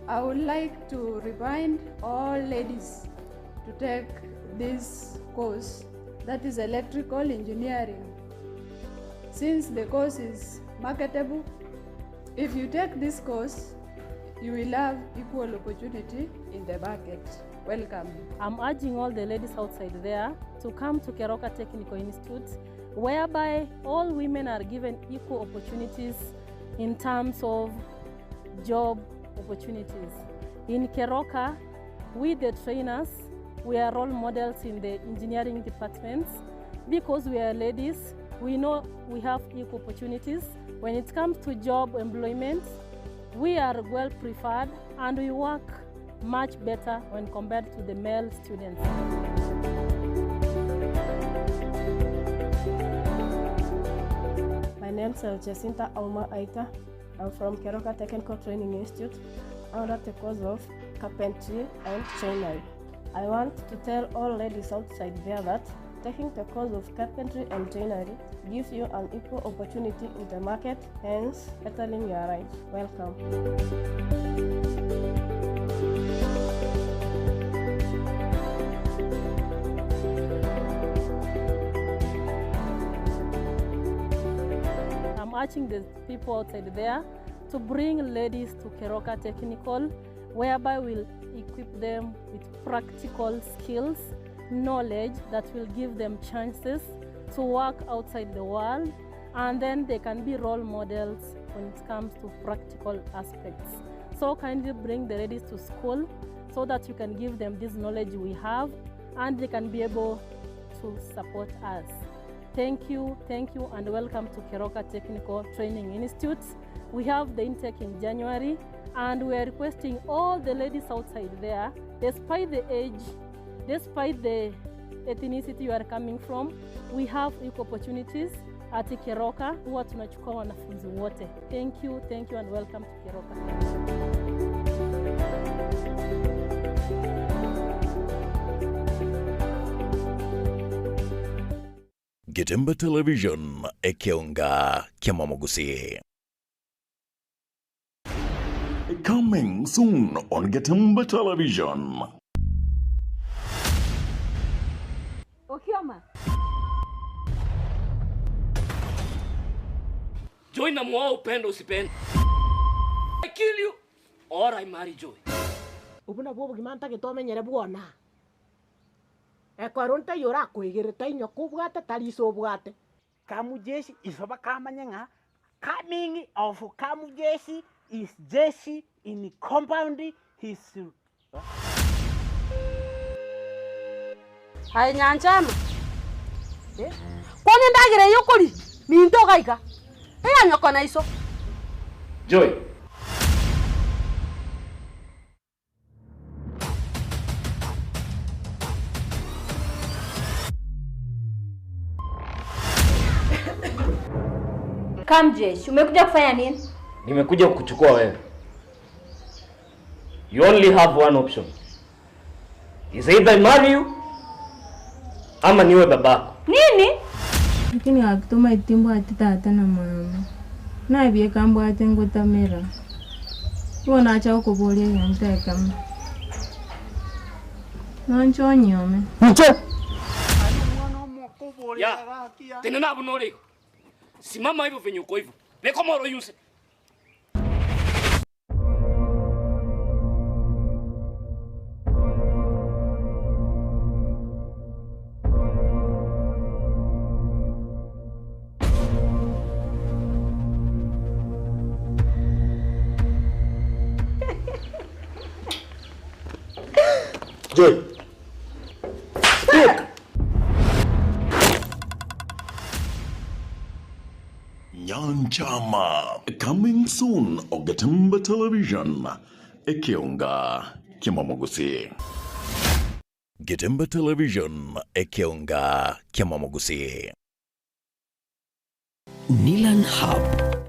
I would like to remind all ladies to take this course, that is electrical engineering. Since the course is marketable, if you take this course, you will have equal opportunity in the market. Welcome. I'm urging all the ladies outside there to come to Keroka Technical Institute, whereby all women are given equal opportunities in terms of job opportunities. In Keroka, we the trainers, we are role models in the engineering departments. Because we are ladies, we know we have equal opportunities. When it comes to job employment, we are well preferred and we work much better when compared to the male students. My name is Jacinta Auma Aita. I'm from Keroka Technical Training Institute under the course of carpentry and joinery. I want to tell all ladies outside there that taking the course of carpentry and joinery gives you an equal opportunity in the market, hence bettering your life. Welcome. I'm urging the people outside there to bring ladies to Keroka Technical, whereby we'll equip them with practical skills, knowledge that will give them chances to work outside the world, and then they can be role models when it comes to practical aspects. So kindly bring the ladies to school so that you can give them this knowledge we have and they can be able to support us. Thank you, and welcome to Keroka Technical Training Institute. We have the intake in January, and we are requesting all the ladies outside there, despite the age, despite the ethnicity you are coming from, we have equal opportunities at Keroka. Huwa tunachukua wanafunzi wote. Thank you, and welcome to Keroka. Getemba Television ekeonga kiamamogusi. Coming soon on Getemba Television. Okioma. Joy na mwa upendo usipende. I kill you or I marry Joy. Ubuna bobo gimanta gitomenyere bwona. Ekoronta yora kwigirita inyo kubwata tariso bwate. Kamujeshi isoba kamanyenga. Coming of Kamujeshi is Jeshi in compound his. Hai nyanchama. Kwani ndagire yukuri ni ndoga iga. Eya nyoko na iso. Joy. Kamjeshi, umekuja kufanya nini? Nimekuja kukuchukua wewe. You only have one option. Is either I marry you ama niwe babako. Nini? Lakini akituma itimbo atitata na mama. Na bie kambo atengo tamera. Wona acha ukubolia yanta kama. Nancho nyome. Nche. Ya. Tena na bunore. Simama hivyo venye uko hivyo. Leko moro yuse. Joy. Speak. Nyanchama coming soon on Getemba Television ekeonga kiamamogusi. Getemba Television ekeonga kiamamogusi. Nilan Hub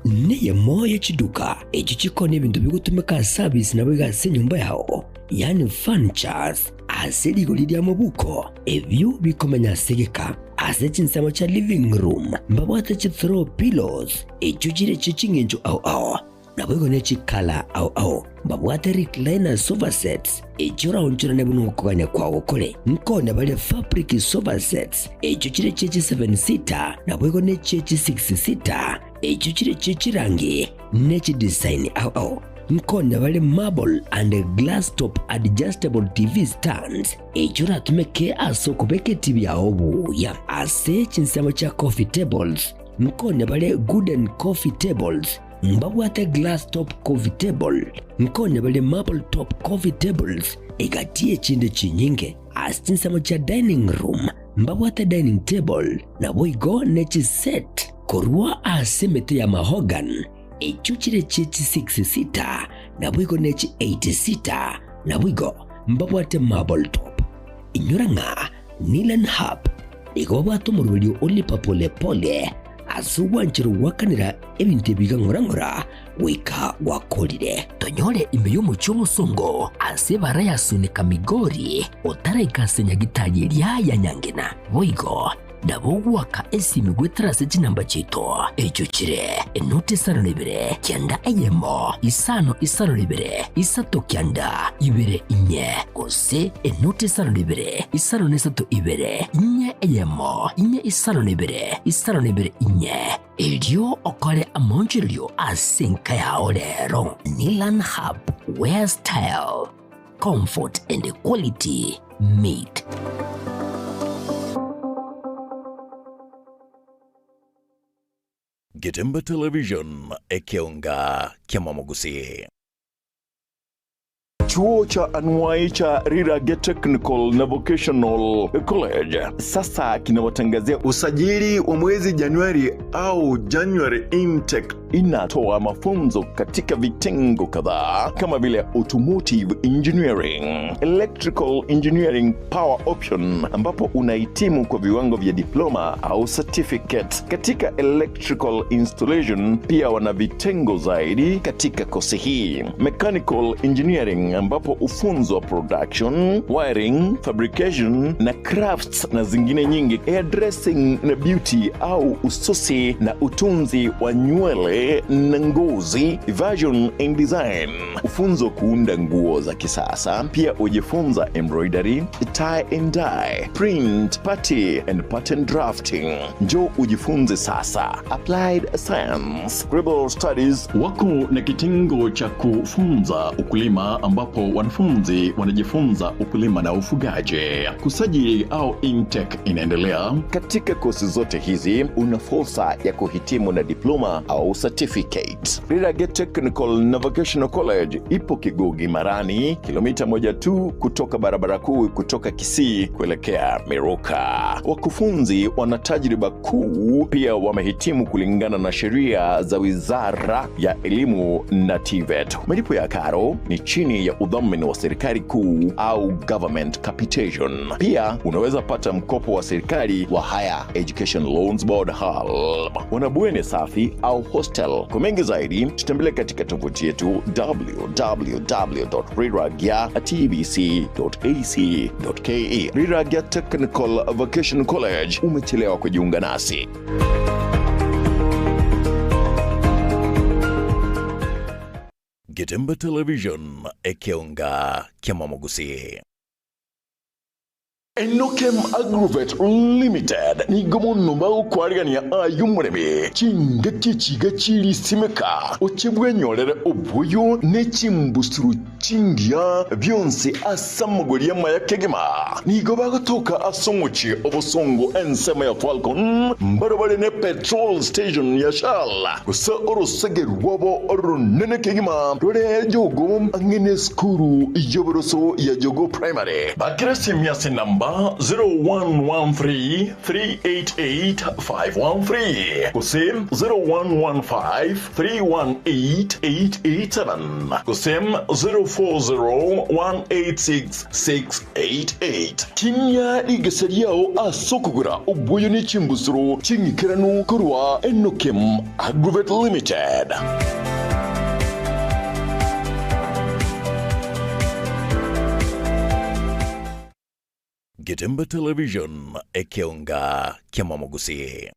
niye moya chiduka echichiko n'ebintu bigutumika service nabo gase nyumba yawo, yani furnitures aseligo lidi amabuko ebyo bikomenya segeka asechinsamo cha living room mbabwate chi throw pillows echujire chichingenjo au nabwego ne chikala au mbabwate recliner sofa sets echora onchora ne buno kuganya kwawo kole nkone bale fabric sofa sets echujire chechi 7 seater nabwego ne chechi 6 seater echujire chechi rangi nechi design au nkonya bale marble and glass top adjustable TV stands echura tumeke asoko beke TV ya obuya ase chinsamo cha coffee tables nkonya bale wooden coffee tables mbabwate glass top coffee table nkonya bale marble top coffee tables egatie chinde chinyinge asinsamo cha dining room mbabwate dining table na boigo nechi set korwa asemete ya mahogan echuchire chechi 6 na boigo nechi 8 na boigo mbabwate marble top inyuranga Nilan Hub igobwato murulio olipa pole pole asuwanchiro wakanira ebintu biga ngorangora wika wakolire tonyole imbeyo muchomo songo asebara yasunika migori otaraikasenya gitaye lya nyangena boigo ndabogwaka esimigwetarase chinamba chito echuchire enote sanolibere kyanda eyemo isano isato kyanda ibere inye kose enote sanolibere isano nesato ibere inye eyemo inye isano nebere inye elio okole amonjilio asenka ya olero Nilan Hub where style, comfort and quality meet. Getemba Television ekeonga kiamamogusi. Chuo cha anuai cha Rirage Technical na Vocational College sasa kinawatangazia usajili wa mwezi Januari au January intake. Inatoa mafunzo katika vitengo kadhaa kama vile automotive engineering, electrical engineering power option ambapo unahitimu kwa viwango vya diploma au certificate. Katika electrical installation pia wana vitengo zaidi katika kosi hii. Mechanical engineering ambapo ufunzo wa production, wiring, fabrication na crafts na zingine nyingi. Hairdressing na beauty au ususi na utunzi wa nywele na ngozi, fashion and design. Ufunzo kuunda nguo za kisasa. Pia ujifunza embroidery, tie and dye, print, party and pattern drafting. Njoo ujifunze sasa. Applied science, global studies. Wako na kitengo cha kufunza ukulima ambapo wanafunzi wanajifunza ukulima na ufugaji. Kusajili au intake inaendelea. Katika kosi zote hizi una fursa ya kuhitimu na diploma au certificate. Rirage Technical na Vocational College ipo Kigugi Marani, kilomita 1 tu kutoka barabara kuu kutoka Kisii kuelekea Meroka. Wakufunzi wana tajriba kuu, pia wamehitimu kulingana na sheria za Wizara ya Elimu na TVET. Malipo ya karo ni chini ya udhamini wa serikali kuu au government capitation. Pia unaweza pata mkopo wa serikali wa Higher Education Loans Board HALB. Wanabweni safi au hostel. Kwa mengi zaidi tutembelea katika tovuti yetu www.riragya.tbc.ac.ke. Riragya Technical Vocational College, umechelewa kujiunga nasi. Getemba Television ekeonga kiamamogusi. Enokem Agrovet Limited ni gomono bao kwarigania ayumurebe chingati chigachiri simeka ochebwenyorere obuyo nechimbusuru chingia byonse asamugoria maya kegema ni gobago toka asongochi obosongo ensema ya Falcon mbarobale ne petrol station ya Shell kusa orosegeru wabo oronene kegema rore jogo angene skuru iyoboroso ya Jogo Primary bakirasi miase namba 0113-388-513 kusem 0115-318-887 kusem 040-186-688 Kinya igeseriao asokugura ubuyo ni chimbusuru chingikiranu kurwa Enokem Agrovet Limited. Getemba Television ekeonga kiamamogusi.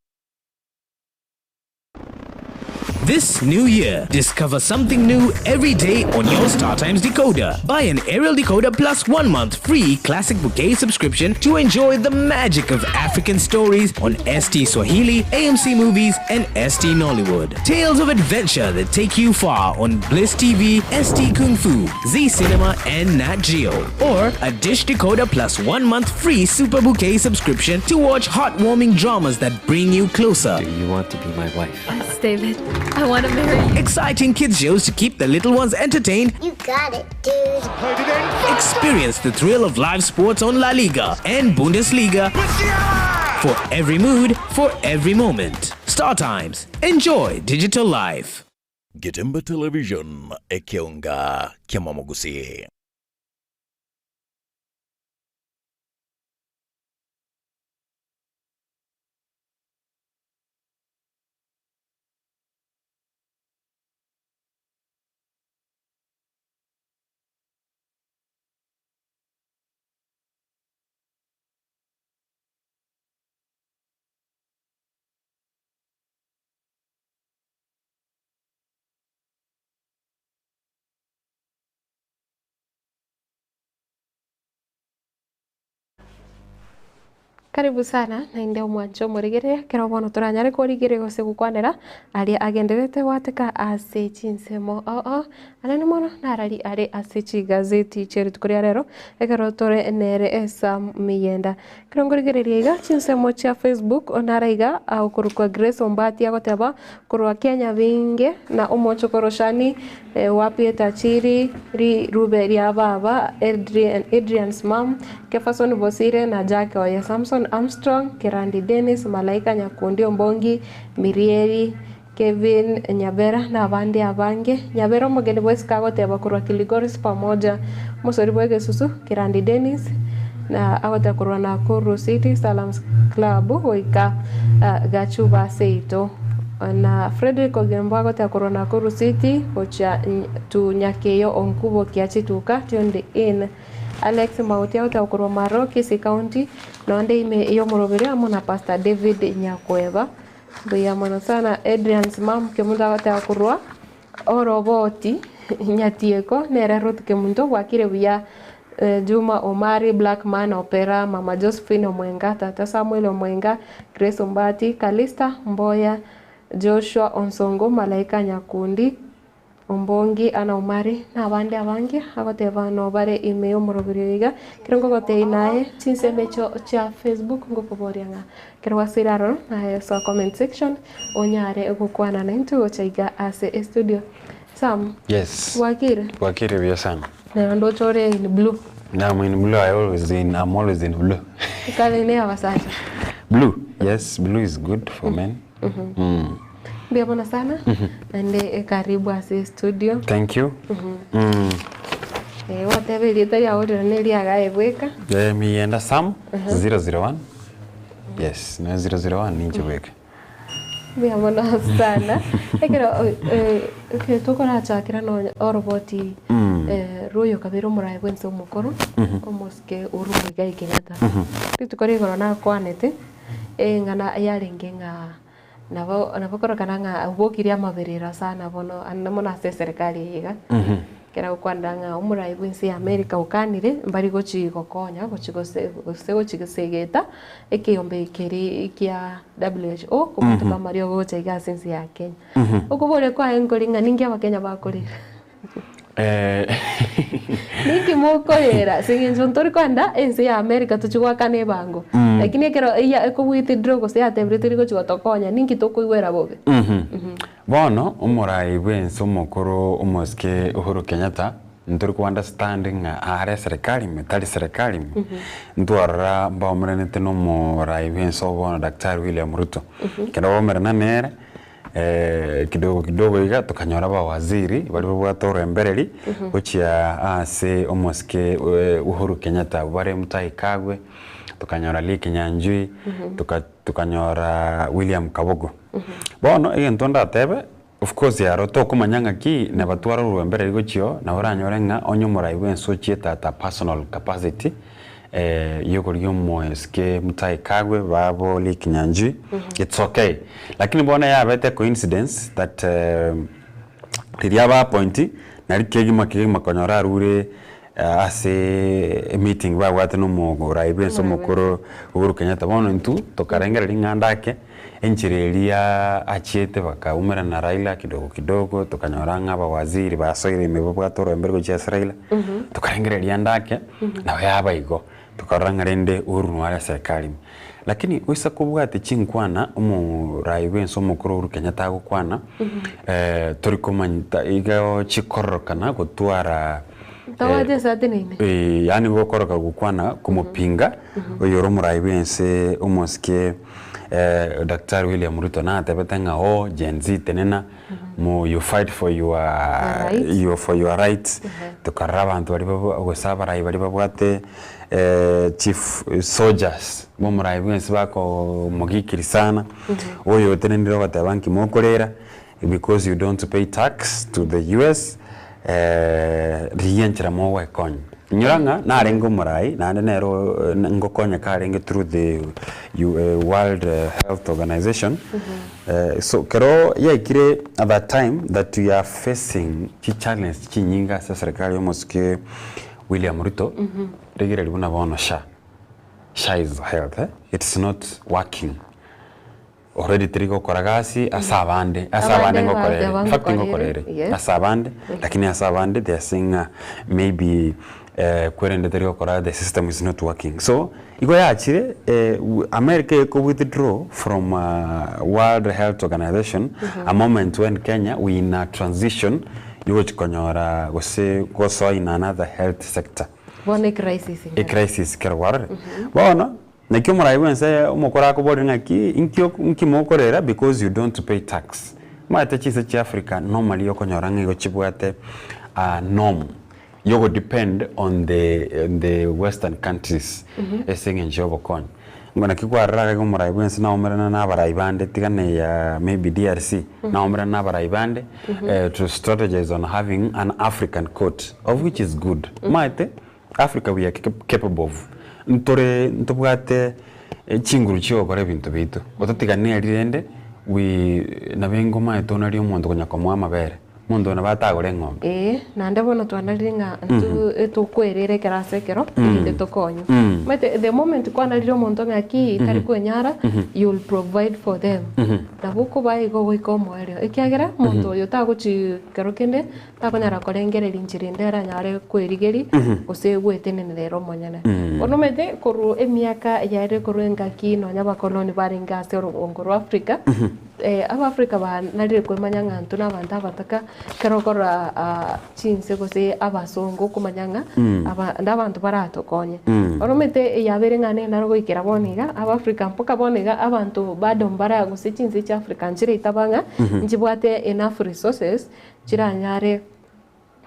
This new year, discover something new every day on your StarTimes decoder. Buy an aerial decoder plus 1 month free classic bouquet subscription to enjoy the magic of African stories on ST Swahili, AMC Movies, and ST Nollywood. Tales of adventure that take you far on Bliss TV, ST Kung Fu, Z Cinema, and Nat Geo. Or a dish decoder plus 1 month free super bouquet subscription to watch heartwarming dramas that bring you closer. Do you want to be my wife? Yes, David. I want to marry you. Exciting kids shows to keep the little ones entertained. You got it, dude. Experience the thrill of live sports on La Liga and Bundesliga. For every mood, for every moment. StarTimes. Enjoy digital life. Getemba Television, Ekeonga Kiamamogusi. Karibu sana na ndio mwanjo murigire kero bono turanyare kurigire gose gukwanera ali agenderete wateka ase chinsemo anani mono narari ari ase chigazeti cheri tukuria rero ekero tore nere esa miyenda kero ngurigireria iga chinsemo cha Facebook onaraiga au kurukwa Grace Ombati agoteba kurwa Kenya binge na umocho koroshani wapi tachiri ri Ruberi ababa Adrian's mom Kefason Bosire na Jack Oya Samson Armstrong, Kerandi Dennis, Malaika Nyakundi Ombongi, Mirieri, Kevin Nyabera na Abandi Abange. Nyabera mugeni boys kago teba kurwa Kiligoris pamoja Musori Bwege Susu, Kerandi Dennis na agote kurwa na Kuru City Salams Club oika Gachuba Seito. Na Frederick Ogembo agote kurwa na Kuru City ocha tu nyakeyo onkubo kiachi tuka tionde in. Alex Mautia utakurwa Maro Kisi County nonde ime iyo murobere amona Pastor David Nyakweva buya mwana sana Adrian's mom kemunda utakurwa oroboti nyatieko nere Ruth kemundo wakire buya Juma Omari Blackman Opera Mama Josephine Omwenga Tata Samuel Omwenga Grace Ombati Kalista Mboya Joshua Onsongo Malaika Nyakundi Ombongi ana Umari na abandi abangi agoteba no bare email murobiriga kirongo gote inae chinsemecho cha Facebook ngokoborianga kirwa siraro na so comment section onyare gukwana na into chaiga ase studio Sam. Yes. Wakire vya sana. Na ndo chore in blue. No, I'm in blue. I'm always in blue. Kale ne abasacha. Blue. Yes, blue is good for men. Biamona sana. Ande karibu ase studio. Thank you. Whatever it is, I order nearly a guy weka. Me and Sam 001. Yes, no 001 ninja weka. Biamona sana. Ekero toko na chakira no oroboti royo kabiro murai bwenso mukoro. Almost ke uru mugai kenata. Tukore gora na kwanete. Ngana yaringe nga nabokora kananga ubokiria maberera sana bono anamona se serikali yiga kera kwandanga umurai bwinsi America ukanire mbari gochi gokonya gochi gosegeta ekiyombe keri kia WHO kumutuka mario gocha iga sensi ya Kenya ukubole kwa engolinga ningi abakenya bakorera Niki mukorera singenzo ntori kwanda ensi ya America tuchugwa kane bango lakini ekero iya ekubwithdraw gose atebretiri gochwa tokonya ninki tokuigwera bobe bono umurai bwenso mukuru umuske Uhuru Kenyatta ntori ku understanding are serikali metali serikali ntwara baumrenete no murai bwenso bono Daktari William Ruto kero bomerana nere kidogo iga tukanyora ba waziri bari bwatoro embereri gochia ase umuske Uhuru Kenyatta bare mutai kagwe tukanyora Liki Nyanjui tukanyora William Kabogo bono igentonda tebe of course ya roto kumanyanga ki ne batwara ruembere gochio na oranyore nga onyo murai bwenso chieta ta personal capacity yokorio moeske Mutahi Kagwe babo Lee Kinyanjui. It's okay. Lakini bona ya bete coincidence that riaba pointi na rikegi makonyora rure ase meeting ba watano mo raibe so mukuru Uhuru Kenyatta bono ntu tokarengera ringandake enchireria achiete bakaumera na Raila kidogo tokanyoranga abawaziri basoire imebwa toro embergo cha Raila tokarengera ndake na yaba igo tokaranga rende Uhuru nwara serikali lakini wisa kubwate chinkwana raibe so mukuru Uhuru Kenyatta gukwana torikomanyita igo chikorokana gutwara tawaje sate nini yani gukoroka gukwana kumupinga uyoro muraibense umoske Dr. William Ruto na tabetenga Gen Z tenena you fight for your rights tukaraba abantu bari gusaba rai bari babwate chief soldiers bo muraibense bako mugikiri sana oyo tenendiro batabanki mokorera because you don't pay tax to the US rienchira mo wekonye nyuranga na rengo murai na nero ngokonya karenge through the World Health Organization so kero yakire at that time that we are facing challenge chinyinga sa serikali yomoske William Ruto regire libuna bono sha is health it's not working already trigo koragasi asabande ngokorere fact ngokorere asabande lakini asabande they are saying maybe kwerende trigo koragasi the system is not working so igo yaachire America ko withdraw from World Health Organization a moment when Kenya we in a transition yugo chikonyora go in another health sector one crisis kerwar bona Nekyo muraibense umukora ko bori ngaki inki mokorera because you don't pay tax. Ma tachi cha Africa normally yokonyoranga go chibwate norm. Yogo depend on the western countries. Esenge njobo kon. Ngona kikwa raga ko muraibense na omerana na baraibande tigane ya maybe DRC na omerana na baraibande to strategize on having an African court of which is good. Maite Africa we are capable of ntobwate chinguru chyo kore bintu bitu ototigane rirende we nabengo maito nari omuntu konyakomwa mabere mundu na batagore ngombe nande bono twanaringa ntu kwerere kerasekero inde tokonyo mate the moment kwanariro omuntu ngaki tari kwenyara you will provide for them nabuko baigo wiko mwario ikiagera muntu yo taguchi kerokende takonyara korengere linchirindera nyare kwerigeri osegwetenenero monyane ono mete koru emiaka yaire koru ngaki no nyaba koloni baringa sero ongoro Africa aba Africa ba narire kwemanyanga ntu nabantu abataka kerokora chinse gose abasongo kumanyanga ndabantu baratokonye oromete yaberengane naro goikera boniga aba Africa mpoka boniga abantu bado mbara gose chinse cha Africa njire itabanga njibwate enough resources chiranyare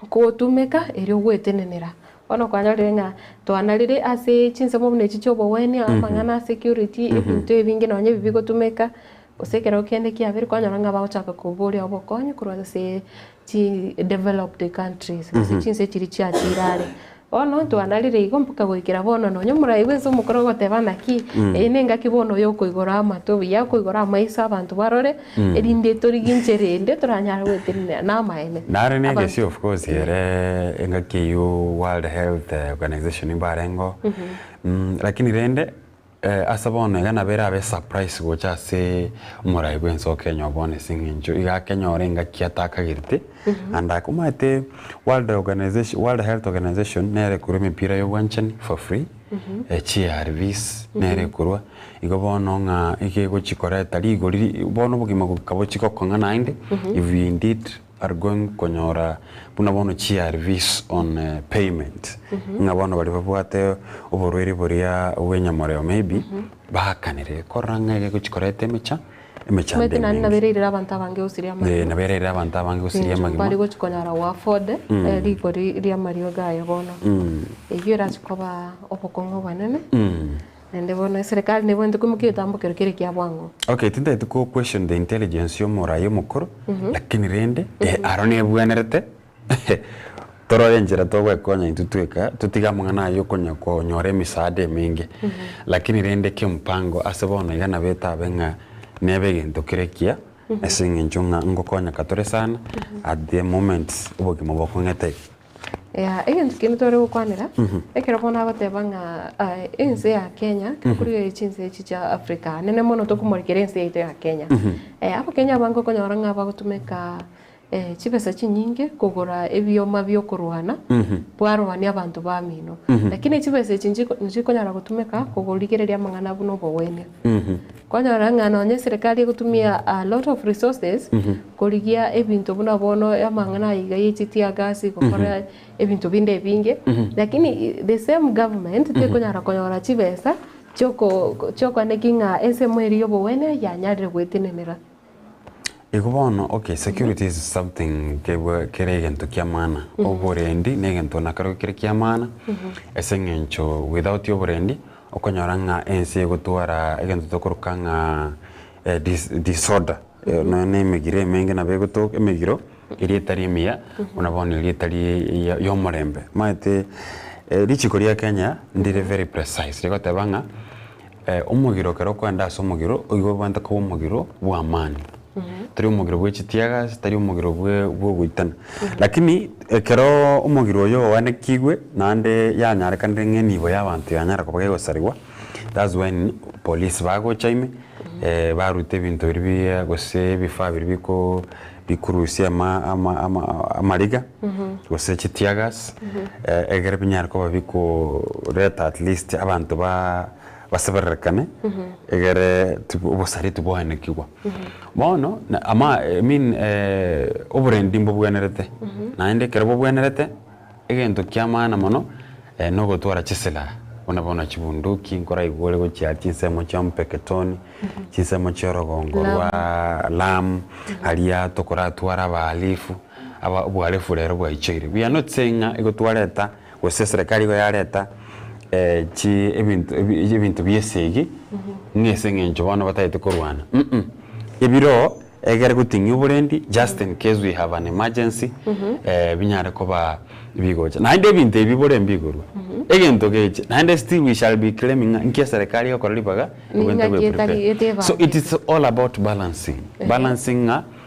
kotumeka eri ogwetenenera ono kwanyarenga twanarire ase chinse mobune chichobo wenia amangana security ebintu ebingi nonye bibigotumeka osekera okende kiabere kwanyoranga baochaka kuburia obokonye kurwa se chi developed countries chinse chiri chia chirare ono twanarire igo mpuka goikera bono nonyo muraibense omukoro gotebana ki enenga kibono yo koigora amatobi ya koigora maisa abantu barore erinde torigincherende toranyara gwetenera na maene nare negesi of course here engaki you World Health Organization imbarengo lakini rende asabone gana bera be surprise gocha se muraibense okenya bone singinjo iga Kenya orenga kiataka girte anda kumate World Health Organization nere kurumi pira yo wanchani for free HRVs nere kurwa igo bono nga ike go chikoreta ligori bono bugima kabo chiko kongana inde if we indeed are going konyora buna bono HRVs on payment nga bono bali babwate oborweri boria wenyamoreo maybe bakanire koranga ige go chikoreta mecha mete nani naberera abantu abange usiria magima naberera abantu abange usiria magima bari go chikonyara wa ford ligori ria mario gayo bono iyo rachikoba obokongo banene nende bono serikali ne bonto kumukio tambo kere kia bwango okay tinda tuko question the intelligence yo morayo mukoro lakini rende arone bwanerete torore njira togwe konya intutweka tutiga mwana yo konya ko nyore misade mingi lakini rende ke mpango asebona igana beta benga nebe gento kirekia esinge njunga ngokonya katore sana at the moment ubogi maboko ngete ya egent kinitore gukwanira ekero bona gotebanga ense ya Kenya kuri chinse chicha Africa nene mono tokumorikere ense ya Kenya apo Kenya bango konyoranga bagutumeka chipesa chinyinge kugura ebyoma byokurwana bwarwani abantu bamino lakini chipesa chinji konyara gutumika kugurigereria mangana buno bowene konyara ngano nye serikali gutumia a lot of resources kurigia ebintu buno bono ya mangana iga yichitia gasi gukora ebintu binde binge lakini the same government te konyara konyora chipesa choko nekinga ese mweri yobowene ya nyarire gwetinenera. Igubono, okay, security is something keregento kiamana. Oborendi negento nakaro kire kiamana. Esengencho without yoborendi okonyoranga ense gutwara egento tokorukanga disorder. No nemegire menge na begoto emegiro irietari mia unabona irietari yomorembe. Maite richikoria Kenya ndire very precise. Rigotebanga omugiro kero kwenda somugiro oigo banta ko omugiro bwa amani. Tari umugiro bw'ekitiaga tari umugiro bwo gwitana lakini kero umugiro yo wane kigwe nande yanyareka ndenge nibo y'abantu yanyara ko bagosariwa that's when police bago chaime barute bintu biri gose bifa biri biko bikurusia amariga gose ekitiagas egere binyara ko babiko reta at least abantu baseberekane egere ubosari tubohane kigwa bono ama I mean oburendi mbobwenerete naende kerabo bwenerete egento kyamana mono no gotwara chisela bona chibunduki nkora igole go cyatisemo cyampeketoni chisemo cyorogongo rwa lam haliya tokora twara abalifu aba ubwalefu rero bwaichire we are not saying egotwareta gose serikali go yareta chi ebintu byesegi ngese ngenjo bana batayite korwana ebiro egere gutingi uburendi just in case we have an emergency binyare ko ba bigoja nainde bintu ebibore mbiguru egento geje nainde still we shall be claiming nke serikali yakora libaga so it is all about balancing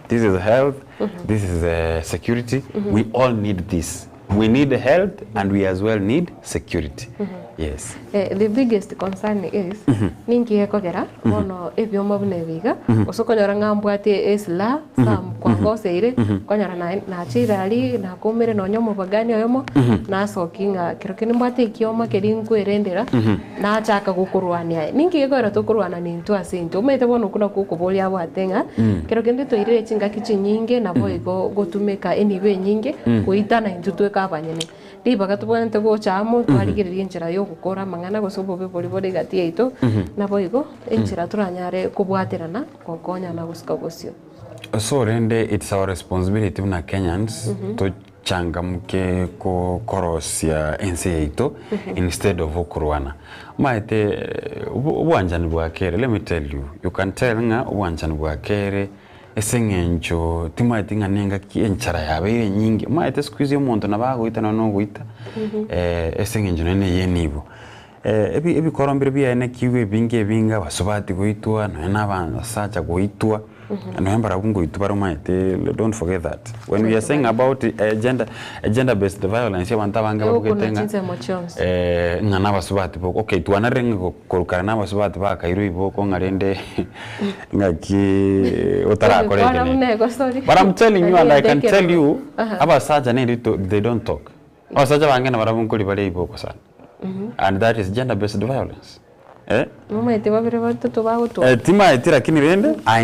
this is health this is security we all need this. We need health and we as well need security. Yes. The biggest concern is ninki ekogera mono ebyoma bunebiga osokonyora ngambwate esla sam kwangosere konyora na chirali na komere no nyomo bagani oyomo na sokinga kirokeni mbwate ikioma kerinkwirendera na chaka gukurwania ninki ekogera tokurwana nintu asinto umete bono kuna kukubolia bwatenga kirokende toire chinga kichinyinge na boigo gotumeka enibe nyinge kuitana intutweka abanyene dibaga tubonete go chamo twarigererie njira yo gukora mangana gosobo bebori bori gatie ito na boigo enchira turanyare kubwaterana kokonya na gusika gosio. So rende it's our responsibility na Kenyans to changamke ko korosia ense ito instead of okurwana maite ubwanjani bwakere. Let me tell you can tell nga ubwanjani bwakere esengencho timaite nganenga kienchara yabe nyingi maite squeeze umuntu nabagoita no guita esengencho nene yenibo ebi korombere byane kiwe binga basobati goitwa na abantu sacha goitwa November abungo itubaro maite. Don't forget that when we are saying about gender based violence abantu abanga babugetenga ngana basubati boko okay tuanarenga korukana n'abasubati bakairo iboko ngarende ngaki utarakorete. But I'm telling you and I can tell you abasaja they don't talk. Abasaja bangena barabunko bari iboko sana and that is gender based violence. I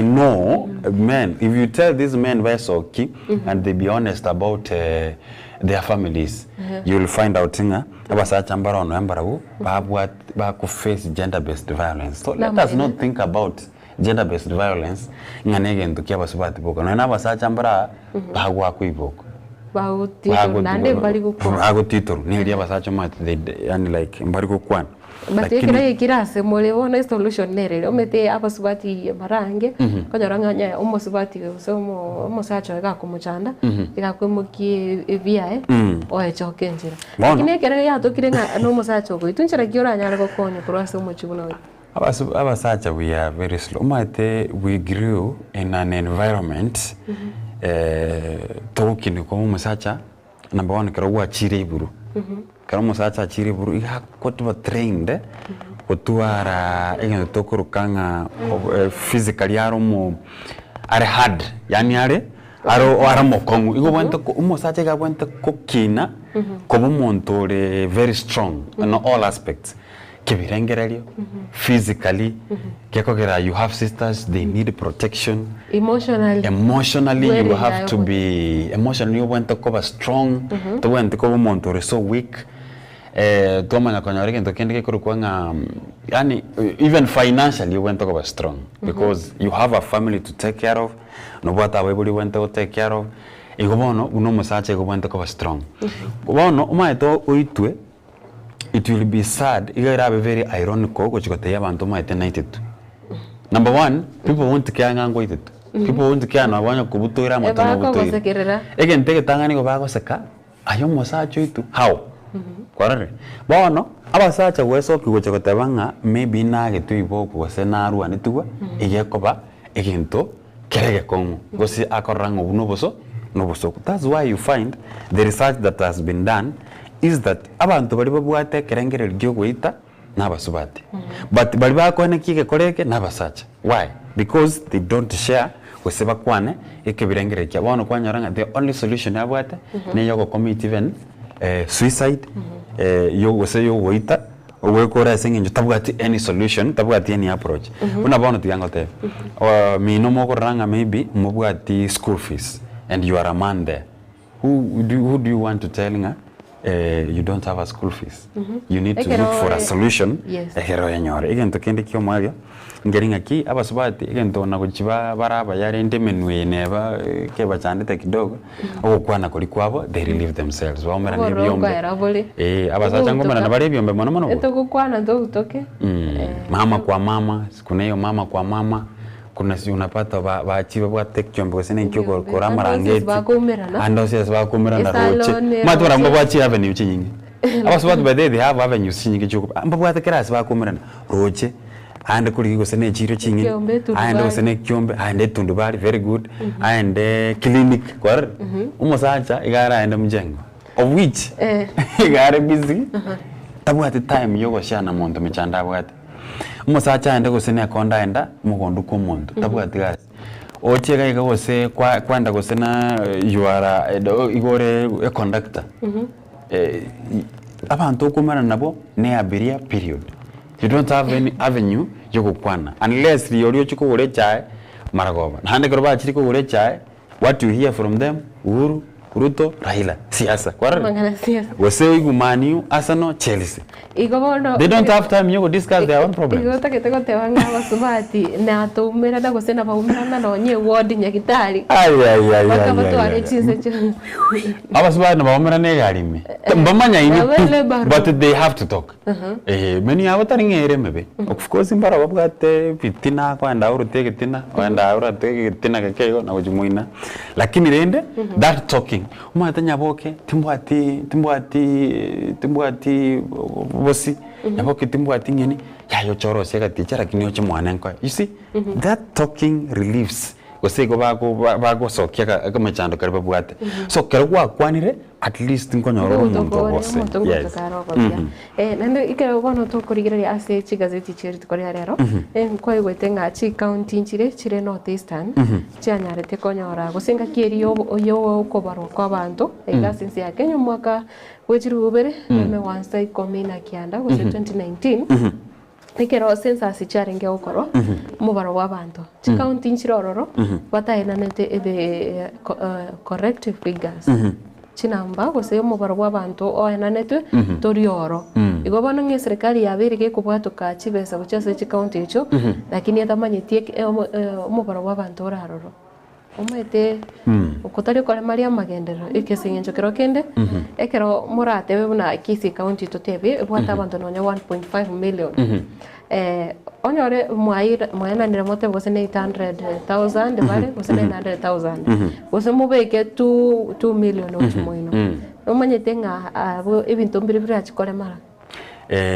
know men, if you tell these men why so key and they be honest about their families, you will find out face gender based violence. So let us not think about gender based violence nganegen to kiaba subati boko na basa chambara bagwa kuiboko bagutitoro ni dia basa chama and like mbari ko kwan batekera ikirase mole wona solution nere omete abasubati marange konyora nganya umosubati somo omosacho ga kumuchanda igakwemukie via oechoke njira lakini ekere yatokire nga no mosacho goitunchira kiora nyara gokonyo kurwase omochibuno abasacha we are very slow mate we grew in an environment talking ko mosacha number 1 kero wa chire iburu kero mosacha chire iburu iha kotwa trained kutwara egendo tokurukanga physically aromo are hard yani aro aramokongu igo wente mosacha ga wente kokina como montore very strong in all aspects kebirengererio physically kekogera you have sisters they need protection emotionally you have to be emotionally you want to cover strong to want to cover montore so weak toma na konyore kento kende kurukwanga yani even financially you want to cover strong because you have a family to take care of no bata we want to take care of igobono uno mosache go want to cover strong bono umaeto uitwe it will be sad igara be very ironic ko chikote yabantu maite 92 number 1 people want to care ngango itetu people want to care na banya kubutura matano butura egente ketangani go bago seka ayo mosacho itu how kwarare bono abasacha weso kigo chikote banga maybe na getu iboko senaru anituwa igekoba egento kerege komo gosi akorango bunoboso noboso. That's why you find the research that has been done is that abantu bari babwate kerengere ryo gwita nabasubati but bari bakone kike koreke nabasacha. Why? Because they don't share weseba kwane ikebirengere kya bono kwanyoranga the only solution yabwate ne yogo commit even suicide yo wese yo gwita owekora senginjo tabwati any solution tabwati any approach una bono tiangote mino mokoranga maybe mobwati school fees and you are a man there who do you want to tell nga you don't have a school fees you need to look for a solution ehero yenyore igento kende kyo mwayo ngeringa ki abasubati igento na kuchiba baraba yare ndemenwe neba ke bachandite kidogo okwana kuli kwabo they relieve themselves waomera nebyombe abasacha ngomera na bale byombe mono mono etokukwana ndo utoke mama kwa mama sikuneyo mama kwa mama kuna si unapata bachiba bwa tekchombe kwesene cyoko kora marangeti ando siya bakumira na roche matura ngo bachi avenue chinyingi abasubati by they have avenues chinyingi cyoko mbabwa tekera bakumira na roche ande kuri kwesene chiro chingi ande kwesene kyombe ande tundubari very good ande clinic kwar umusacha igara ande mjengo of which igara busy tabwati time yogo shana mondo michanda bwati umusacha ande gusene akonda enda mugondu ko muntu tabwati gasi otiega igose kwanda gusena you are igore a conductor abantu kumara nabo ne abiria period you don't have any avenue yokukwana unless liyo chiko ure chai maragoba hande kroba chiko ure chai what you hear from them Uhuru Ruto Raila siasa mangana siasa wase igumaniu Arsenal Chelsea igobono they don't have time you discuss their own problems igota ketego tewanga basubati na tumira da gusena baumira na nonye ward nyagitari bakabatware chinse cyo abasubati na baumira ne garime mbamanya ini but they have to talk many abatari ngere mebe of course imbara babwate fitina kwanda urutege tina kwanda urutege tina kekego na kujumuina lakini rende that talking umatanya boke timbwati bosi yaboke timbwati ngeni yayo choro sega tichara kinyo chimwana nko you see that talking relieves gosego bago sokia kama chando karibu bwate so kerwa kwanire at least nkonyoro muntu bose yes nando ikero bono to kurigira ase chigazeti chiri tukore rero ko igwete ngachi county chire north eastern cyanyarete konyora gusinga kieri yo ukobaro kwa bantu igasensi ya Kenya mwaka wechirubere me wansa ikomina kianda go 2019 ikero census charenge okoro mubaro w'abantu county chirororo batayenanete ebe corrective figures chinamba gose mubaro w'abantu oyenanete torioro igobana nge serikali yabirige kubwatuka chibesa buchase county icho lakini atamanyitie mubaro w'abantu oraroro umete ukotari kore maria magendero ikesingenjo kero kende ekero murate we na Kisii county totebe bwata abantu nonya 1.5 million onyore mwaina nire mote gose 800,000 vale gose 900,000 gose mubeke 2 million ochimoino umanyete nga abo ebintu mbiri bira chikore mara.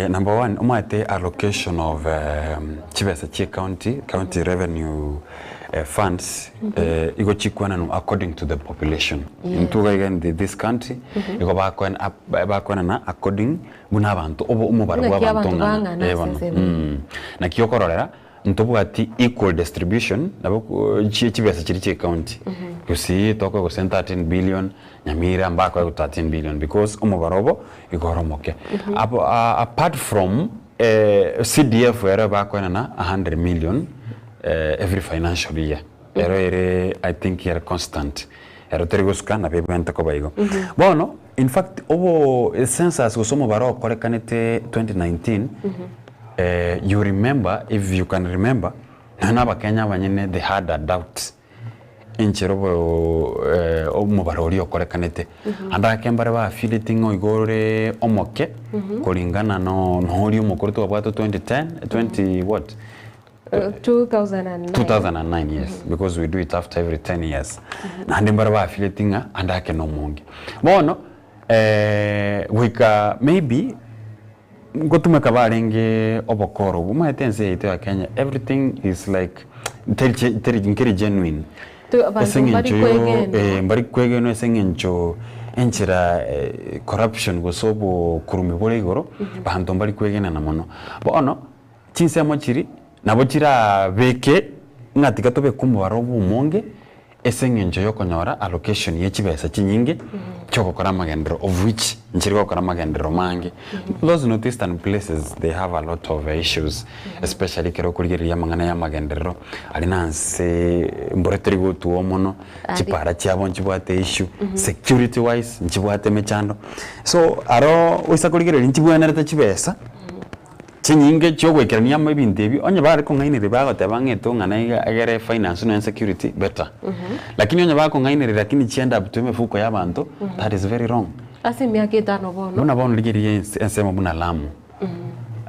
Number one, umate allocation of chibesa chi county revenue funds igo chikwana no according to the population. Into again this country igo bakwana na according buna abantu obo umubara w'abantu ngana na kiyokororera ntobwati equal distribution nabo chibesa chiri chi county kusi toko go 13 billion nyamira mbako 13 billion because umubarobo igoromoke apart from CDF where bakwana na 100 million every financial year I think here constant teriguska na bebenta ko baigo bono in fact obo census usomo baro korekanete 2019 you remember, if you can remember, naba Kenya banyene they had a doubt incherobo omubarori okorekanete anda kembare ba affiliating oigore omoke kolingana no hori omokoro to bwato 2010 20 what 2009 yes because we do it after every 10 years na ndembara ba affiliating anda ke no monge bono wika maybe ngotume kabarenge obokoro bumatense ite wa Kenya everything is like very genuine mbari kwege no sengencho enchira corruption gosobo kurumi bore igoro bantu mbari kwege na mono bono chinse mochiri nabo chira beke ngatika tobe kumubaro bumonge esengencho yokonyora allocation yechibesa chinyinge chokokora magendero of which nchiri gokora magendero mange those northeastern places they have a lot of issues especially kero kurigeria mangana ya magendero alinanse mboreteri gotu omono chipara chiabo nchibwate issue security wise nchibwate mechando so aro wisa kurigeria nchibwanareta chibesa chinyinge chogwekerania mabintu ebi onye bari kungainire bagote bangeto ngana agere finance and security better lakini onye bakungainire lakini chienda butume fuko y'abantu that is very wrong asimya ketano bono buna bono ligeri ensema buna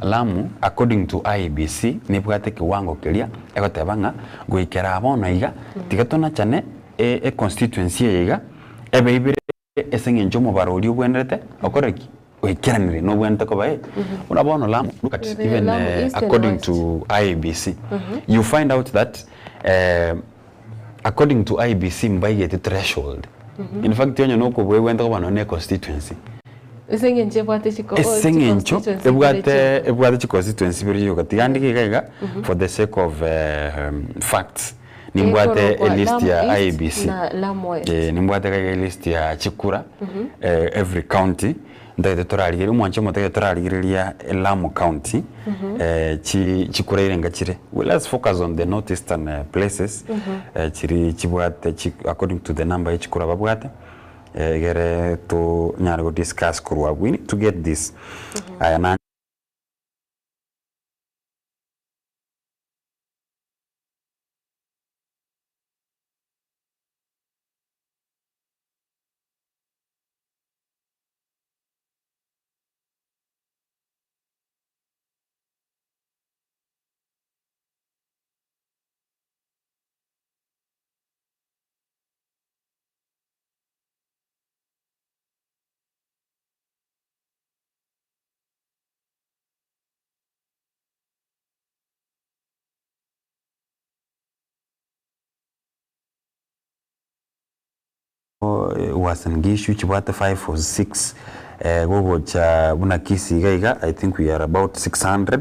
Lamu according to IEBC nibwate kiwango kiria egote banga gwikera bono iga tigatona chane constituency iga ebe ibire esengenjo mubarori obwenrete okoreki wekiranire no bwente ko bae unabono Lamu look at even according to IEBC you find out that according to IEBC mbaye the threshold in fact yonyo no ko bwente ko bano ne constituency esengenche bwate chiko esengencho ebwate chiko constituency biri yo katigandike gaiga for the sake of facts nimbwate list ya IEBC nimbwate gaiga list ya chikura every county ndagete torarigire umwanche motege torarigiriria Lamu county chikura irenga chire let's focus on the northeastern places chiri chibwate according to the number chikura babwate gere to nyargo discuss kurwa we need to get this ayana Uasin Gishu chibwate 5 or 6 gogo cha buna Kisii gaiga I think we are about 600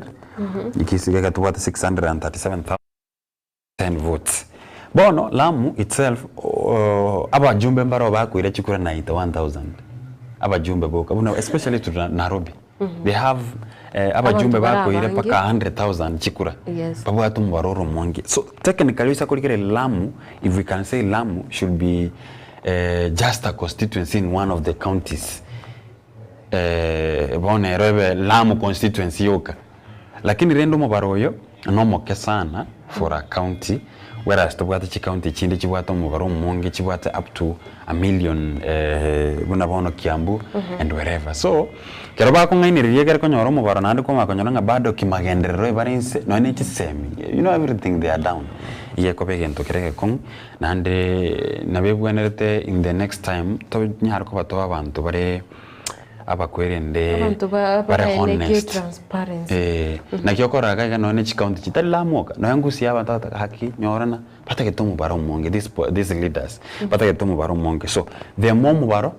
Kisii gaiga tubwate 637,000 votes bono Lamu itself abajumbe mbaro bakwira chikura 91,000 abajumbe boka buna especially to Nairobi they have abajumbe bakwira paka 100,000 chikura babwate mbaroro monge so technically isa kulikere Lamu if we can say Lamu should be just a constituency in one of the counties bone rebe Lamu constituency yoka lakini rendo mobaroyo no moke sana for a county whereas tubwate chi county chinde chibwate omubaro omonge chibwate up to a million buna bono Kiambu and wherever. So kero bakong'ainiririe kero konyora omubaro nandi komakonyora ng'a bado kimagenderero ebarense noone chisemi, you know, everything they are down. Iye kobe gento kerege kong nande nabebwenerete in the next time to nyar ko bato abantu bare abakwerende abantu bare honest transparency na kyokora gaga none chi county chitali lamoka no yangusi aba tata haki nyorana patake tomu baro monge these leaders patake tomu baro monge, so the more mubaro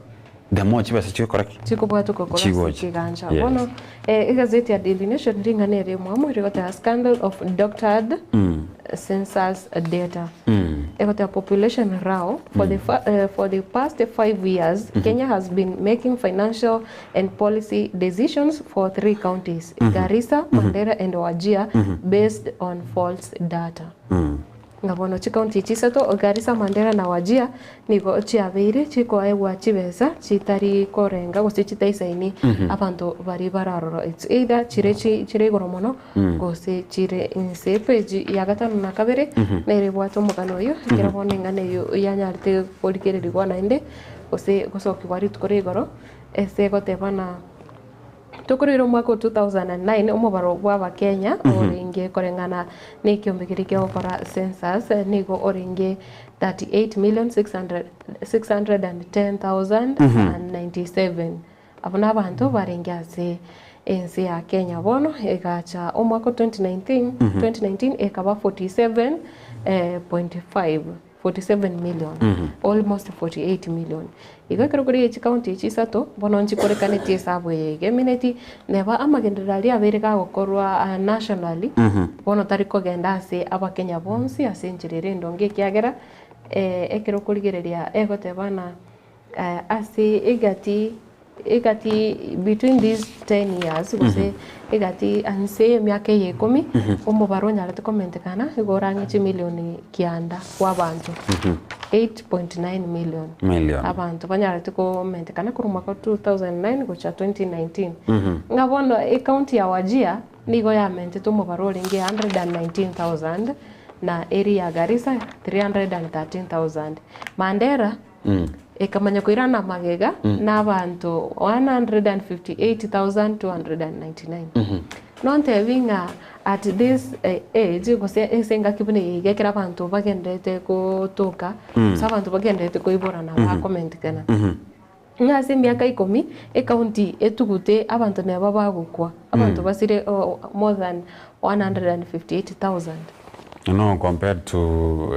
the more chibasa chikora chikobwato kokora chiganja bono gazeti ya Daily Nation ringanere mwamu rigota scandal of doctored census data. Egota population row for the past 5 years Kenya has been making financial and policy decisions for 3 counties, Garissa, Mandera and Wajir, based on false data. Ngabono chikaunti chisato Garissa, Mandera na Wajir nigo chiabeire chiko ewa chibesa chitari korenga gose chitaisaini abantu bari bararoro. It's either chire goromono gose chire inse page ya gatano na kabere na ire bwato mugano yo kirabone ngane yo yanyarte polikereri gwana inde gose gosoki bari tukore goro ese gotebana tukuriro mwaka 2009 omubaro bwa Kenya oringe korengana ni kiombekiri kyo kora census nigo oringe 38,610,097 abona abantu baringase ensi ya Kenya bono egacha omwaka 2019 ekaba 47 million, almost 48 million. Iga kuri each county chisato bono nchikorekane tiesabo yege mineti neba amagenderali abereka gokorwa nationally bono tariko gendase abakenya bonsi asenjirire ndonge kiagera ekero kurigereria egotebana ase egati between these 10 years gose egati anse myaka 10 omubaro nyarate komentekana igorangiche milioni kianda kwa bantu 8.9 million abantu banyarate komentekana kuri mwaka 2009 gocha 2019 ngabono county ya Wajir nigo yamente tomubaro ringe 119,000 na area ya Garissa 313,000 Mandera ekamanya kuirana magega n'abantu 158,299 nonte vinga at this age gose esenga kibune yigekera abantu bagendete kutoka sabantu bagendete kuiborana ba comment kana ngase myaka 10 county etugute abantu neba bagukwa abantu basire more than 158,000. No, compared to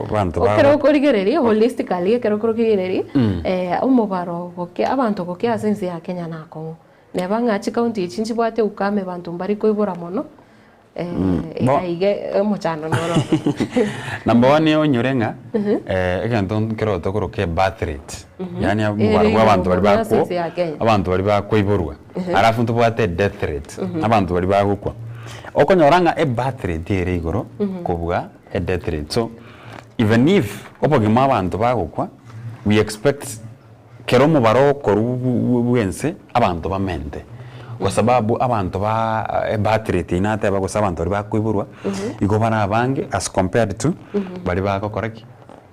abantu ba kero kurigereri holistically kero kurigereri umubaro goke abantu goke asense ya Kenya nako neba ngachi county chinchi bwate ukame bantu mbari koibora mono ige mochano noro number 1 yo nyurenga egento kero tokoroke birth rate yani umubaro abantu bari bakoiborwa arafu ntubwate death rate abantu bari bagukwa okonyoranga birth rate ere igoro kubwa death rate. So even if opogima abantu bagukwa we expect kero mubaro korubuense abantu bamente kwa sababu abantu ba birth rate inate bago sabantu bari bakwiburwa igo bana bange as compared to bari bako correct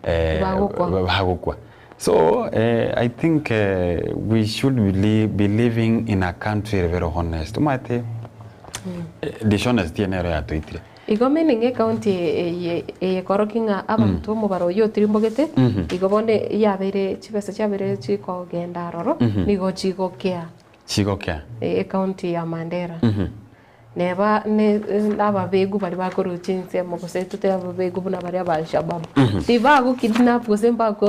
bagukwa. So I think we should be living in a country very honest. Umate dishonest yenero ya tuitire igomene nge county korokinga abantu mubaro yo trimbogete igobone yabere chibesa chabere chiko genda roro nigo chigokea county ya Mandera neba ne ababegu bari bakoruchinse mugose tute ababegu buna bari abashabab tibago kidnap kusemba ko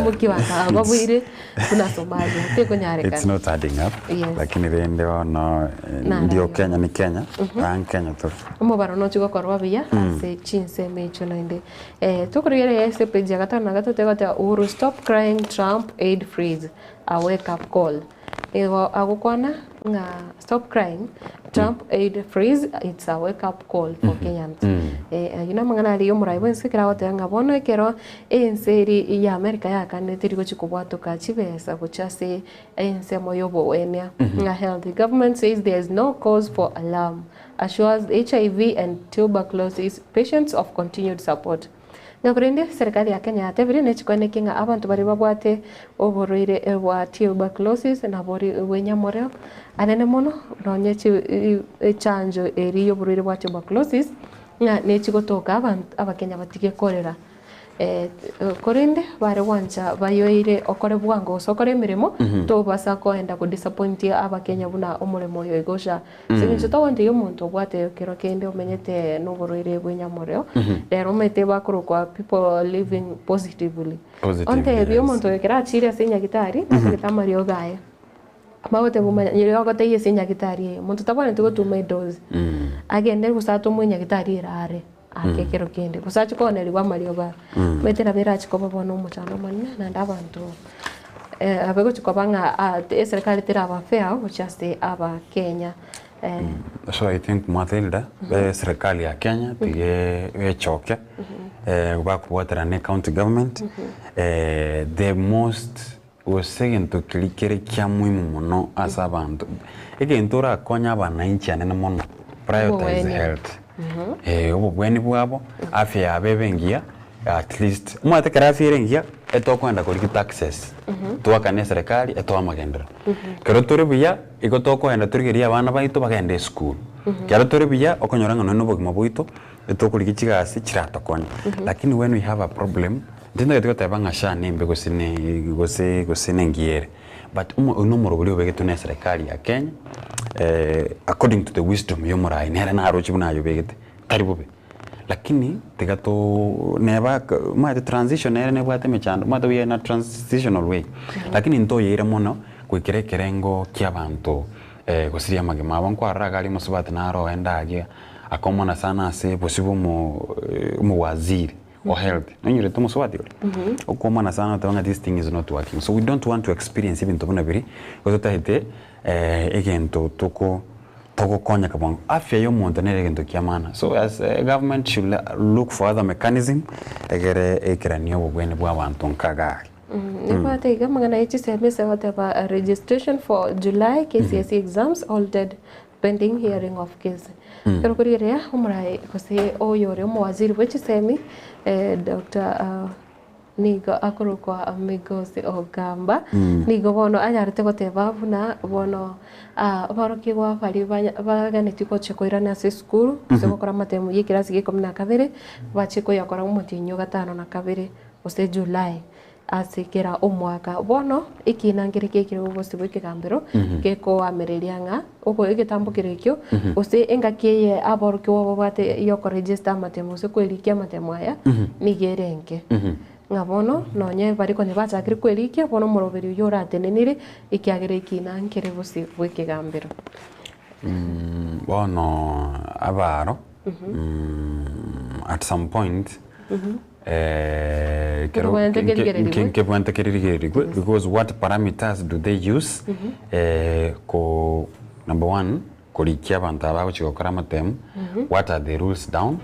mukiwata babwire kuna Somalia teko nyarekana. It's not adding up lakini rende ono ndio Kenya ni Kenya Kenya to umubaro no chigo korwa biya ase chinse mecho nende tukurire ese page gatano na gatatu tegata Uhuru stop crying Trump aid freeze a wake up call agukwana nga stop crying Trump aid freeze, it's a wake up call for Kenyans. Agina mangana ari omurai bwense kira gotanga bono ekero enseri ya America yakanetiri gochikobwatuka chibesa gochase ensemo yobowenia. A healthy government says there is no cause for alarm, assures HIV and tuberculosis patients of continued support. Ngakurinde serikali ya Kenya yatebire nechikwaneke nga abantu bari babwate oborwire bwa tuberculosis na bori wenyamoreo anene mono nonyechi echanjo eri yoborwire bwa tuberculosis nga nechigotoka abantu abakenya batige korera korinde bare wancha bayoire okore bwango osokore mirimo to basa koenda ku disappoint abakenya buna omuremo yo igosha sinje to wonde yo muntu bwate kero kende omenyete no borwire bwenyamoreo rero mete bakuru kwa people living positively onte bio muntu ekera chira senya gitari ngitamari ogaya mawote bumanya nyiro gote yesinya gitari muntu tabone tugo tume dose agende gusato mwenya gitari rare akekero kende kusachi kone liwa mario ba metera bera chikoba bono muchano manne na ndabantu abego chikoba nga serikali tera ba fair uchaste aba Kenya so I think Matilda serikali ya Kenya tige wechoke bakubotera ne county government the most osegento kilikere kya muhimu muno asa abantu egentora konya abananchi anene muno prioritize health obubweni bwabo afya yabe bengia at least umate karafi erengia etokwenda kuri taxes twakane serikali etwamagendera kero turi buya igotokwenda turigeria abana baito bagende school kero turi buya okonyora ngano no bogima bwito etokuri kichigasi kiratokonya lakini when we have a problem ndinda getiko tabanga shane mbe gosine ngiere but uno morobuli obegete na serikali ya Kenya according to the wisdom yomurai nera na arochi buna yobegete karibube lakini tegato neba ma the transition nera ne bwate mechando ma we na transitional way lakini nto yera mono kwikere kerengo kyabantu gosiria magema abankwara gali musubati na ro endagia akomona sana ase posibo mu waziri or health nonyure to musubati okomona sana tawanga this thing is not working so we don't want to experience even to bonabiri gotahite egento toko konya kabongo afya yo muntu nere egento kiamana so as a government should look for other mechanism egere niyo bwene bwa bantu nkagari nipate gamanga HCMS whatever registration for July KCSE exams halted pending hearing of case pero kuriria umurai kose oyore umwaziri w'HCME Dr. nigo akuru kwa amigos ogamba nigo bono anyarite goteba buna bono aboroki gwa bari bagane tiko chekoira na school segokora matemu yikirasi gikomna kabere bachiko yakora umutinyo gatano na kabere ose July asikira omwaka bono ikinangire kekire ubosi bwikigambiro keko ameririanga uko igitambukire kyo ose engakiye aboroki wo bwate yoko register matemu se kwelikia matemu aya nigerenge ngabono nonye bariko ne bachakire kwelikia bono moroberi yora atenenire ikiagire ikina nkire busi bwikigambiro bono abaro at some point because what parameters do they use ko number one kolikia abantu abako chikokora matemu what are the rules down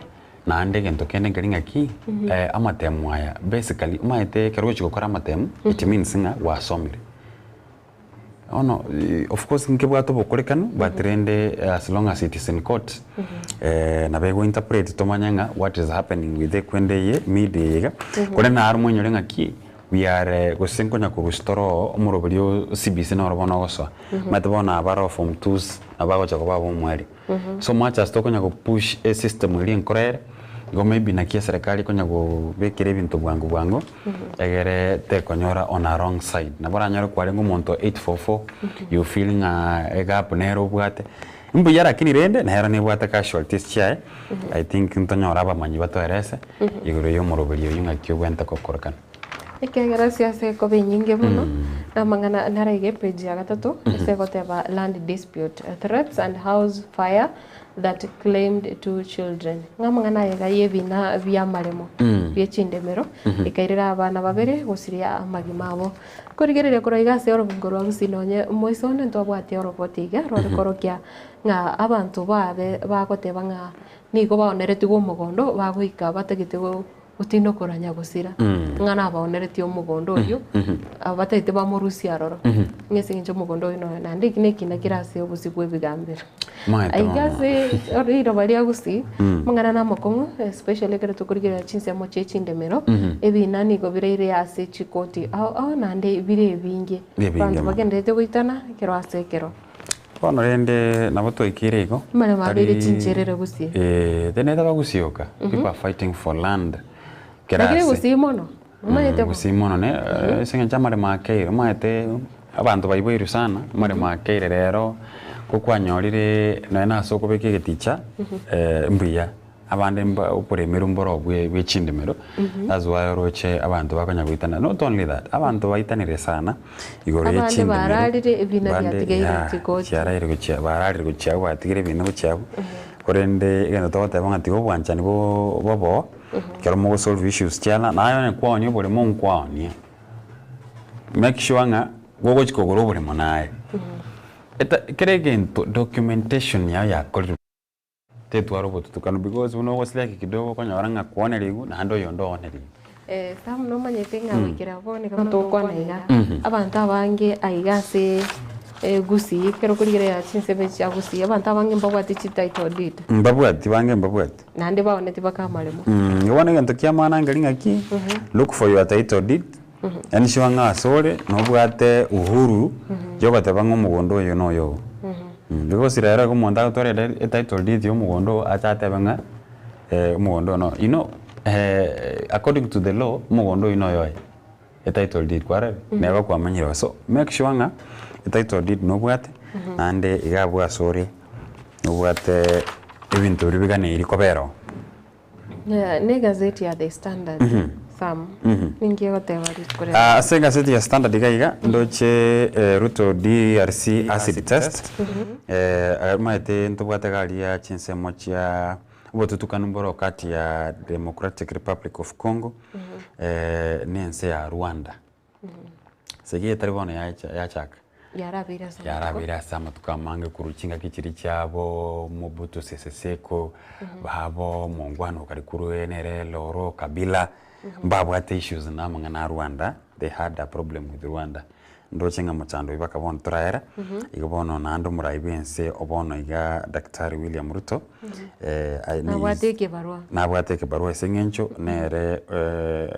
na ndege ntokene ngalinga ki amatemu aya basically umaite kero chikokora matemu it means nga wasomire ono of course nkebwato bokorekano but rende as long as it is in court na bego interpret tomanyanga what is happening with the kwende ye media kone na armo nyolenga ki we are gosenkonya ku restore omurobelio CBC na robono goso matbona abaro from tools abago chakoba bomweri so much as tokonya ku push a system ili nkorere go maybe na kia serikali konya go bekire bintu bwangu egere te konyora on a wrong side na bora nyoro kwa lengo monto 844 you feeling a gap nero bwate mbu yara kini rende na hera ne bwata casualties chae I think ntonyora bamanyi batwerese igoro yo morobelio yunga kyo gwenta kokorkan gracias ko binyinge muno namangana narege page ya gatatu segoteba land dispute threats and house fire that claimed 2 children ngamangana yega yebina bya maremo byechindemero ikairira abana babere gusiria amagimabo kurigerere kuroigase orobungoro agusinonye moisone ntobwate orobotiga rorikorokia nga abantu babe bagoteba nga niko baonereti umugondo bagoika batagite gutindo kuranya gusira ngana baonereti umugondo uyu abatagite bamurusia aroro ngese nje umugondo uyu no nandi kinekina kirase obusigwe bigambira aigase oriro baria gusi mangana na makongo especially kare tukurigira chinse mo chindemero ebinani go bireire ase chikoti au nande bire binge bantu bagendete guitana kero ase kero Bono rende nabo twikire igo mara mabire chincherere gusi deneta bagusioka people are fighting for land kerase gusi mono maete gusi mono ne senga chamare makeire maete abantu baiboiru sana mare makeire rero kokwanyorire na soko beke geticha mbuya abande uporemero mboro bwe chindemero that's why roche abantu bakanya guitana not only that abantu baitanire sana igoro ye chindemero bararire ibina byatigaire chikoti cyararire gucia bararire gucia batigire ibintu gucia korende igenda tote bangatigo bwanchani bobo kero mo solve issues cyana nayo ne kwonye buri mu nkwonye make sure nga gogo chikogoro buri monaye eta keregento documentation ya koli tetu aroboto tukano because uno wasile kidogo konyora kuone ligu na ndo yondo one ligu sam no manyete nga wikira bone kama to kwana iga abantu abange aigase gusi kero kurigire ya chinsebe cha gusi abantu abange mbabwati title deed mbabwati mbabwati nande baone tibakamalemo ngone gento kyamana ngalinga ki look for your title deed yani shiwanga sore no bwate uhuru joba tabango mugondo yo no yo because rero kumonda tore title deed yo mugondo achate banga mugondo no you know according to the law mugondo ino yo title deed kware never kwamanyira so make sure nga title deed no bwate ande igabwa sore no bwate ibintu bibigane iri kobero ne gazeti ya The Standard Sam ningi goteba ritkore ase gazeti ya Standard igaiga ndoche Ruto DRC acid test maite ntubwate galia chinsemo chia ubotutukana mboro kati ya Democratic Republic of Congo nense ya Rwanda segiye taribona ya chaka yarabira sama tukamange kuruchinga kichiri cyabo Mobutu Sese Seko babo mongwano kari kuruenere Loro Kabila mbabwate issues namanga na Rwanda they had a problem with Rwanda ndochenga machando ibakabona turaera igabono nando muraibense obono iga Daktari William Ruto nabwateke barua sengencho nere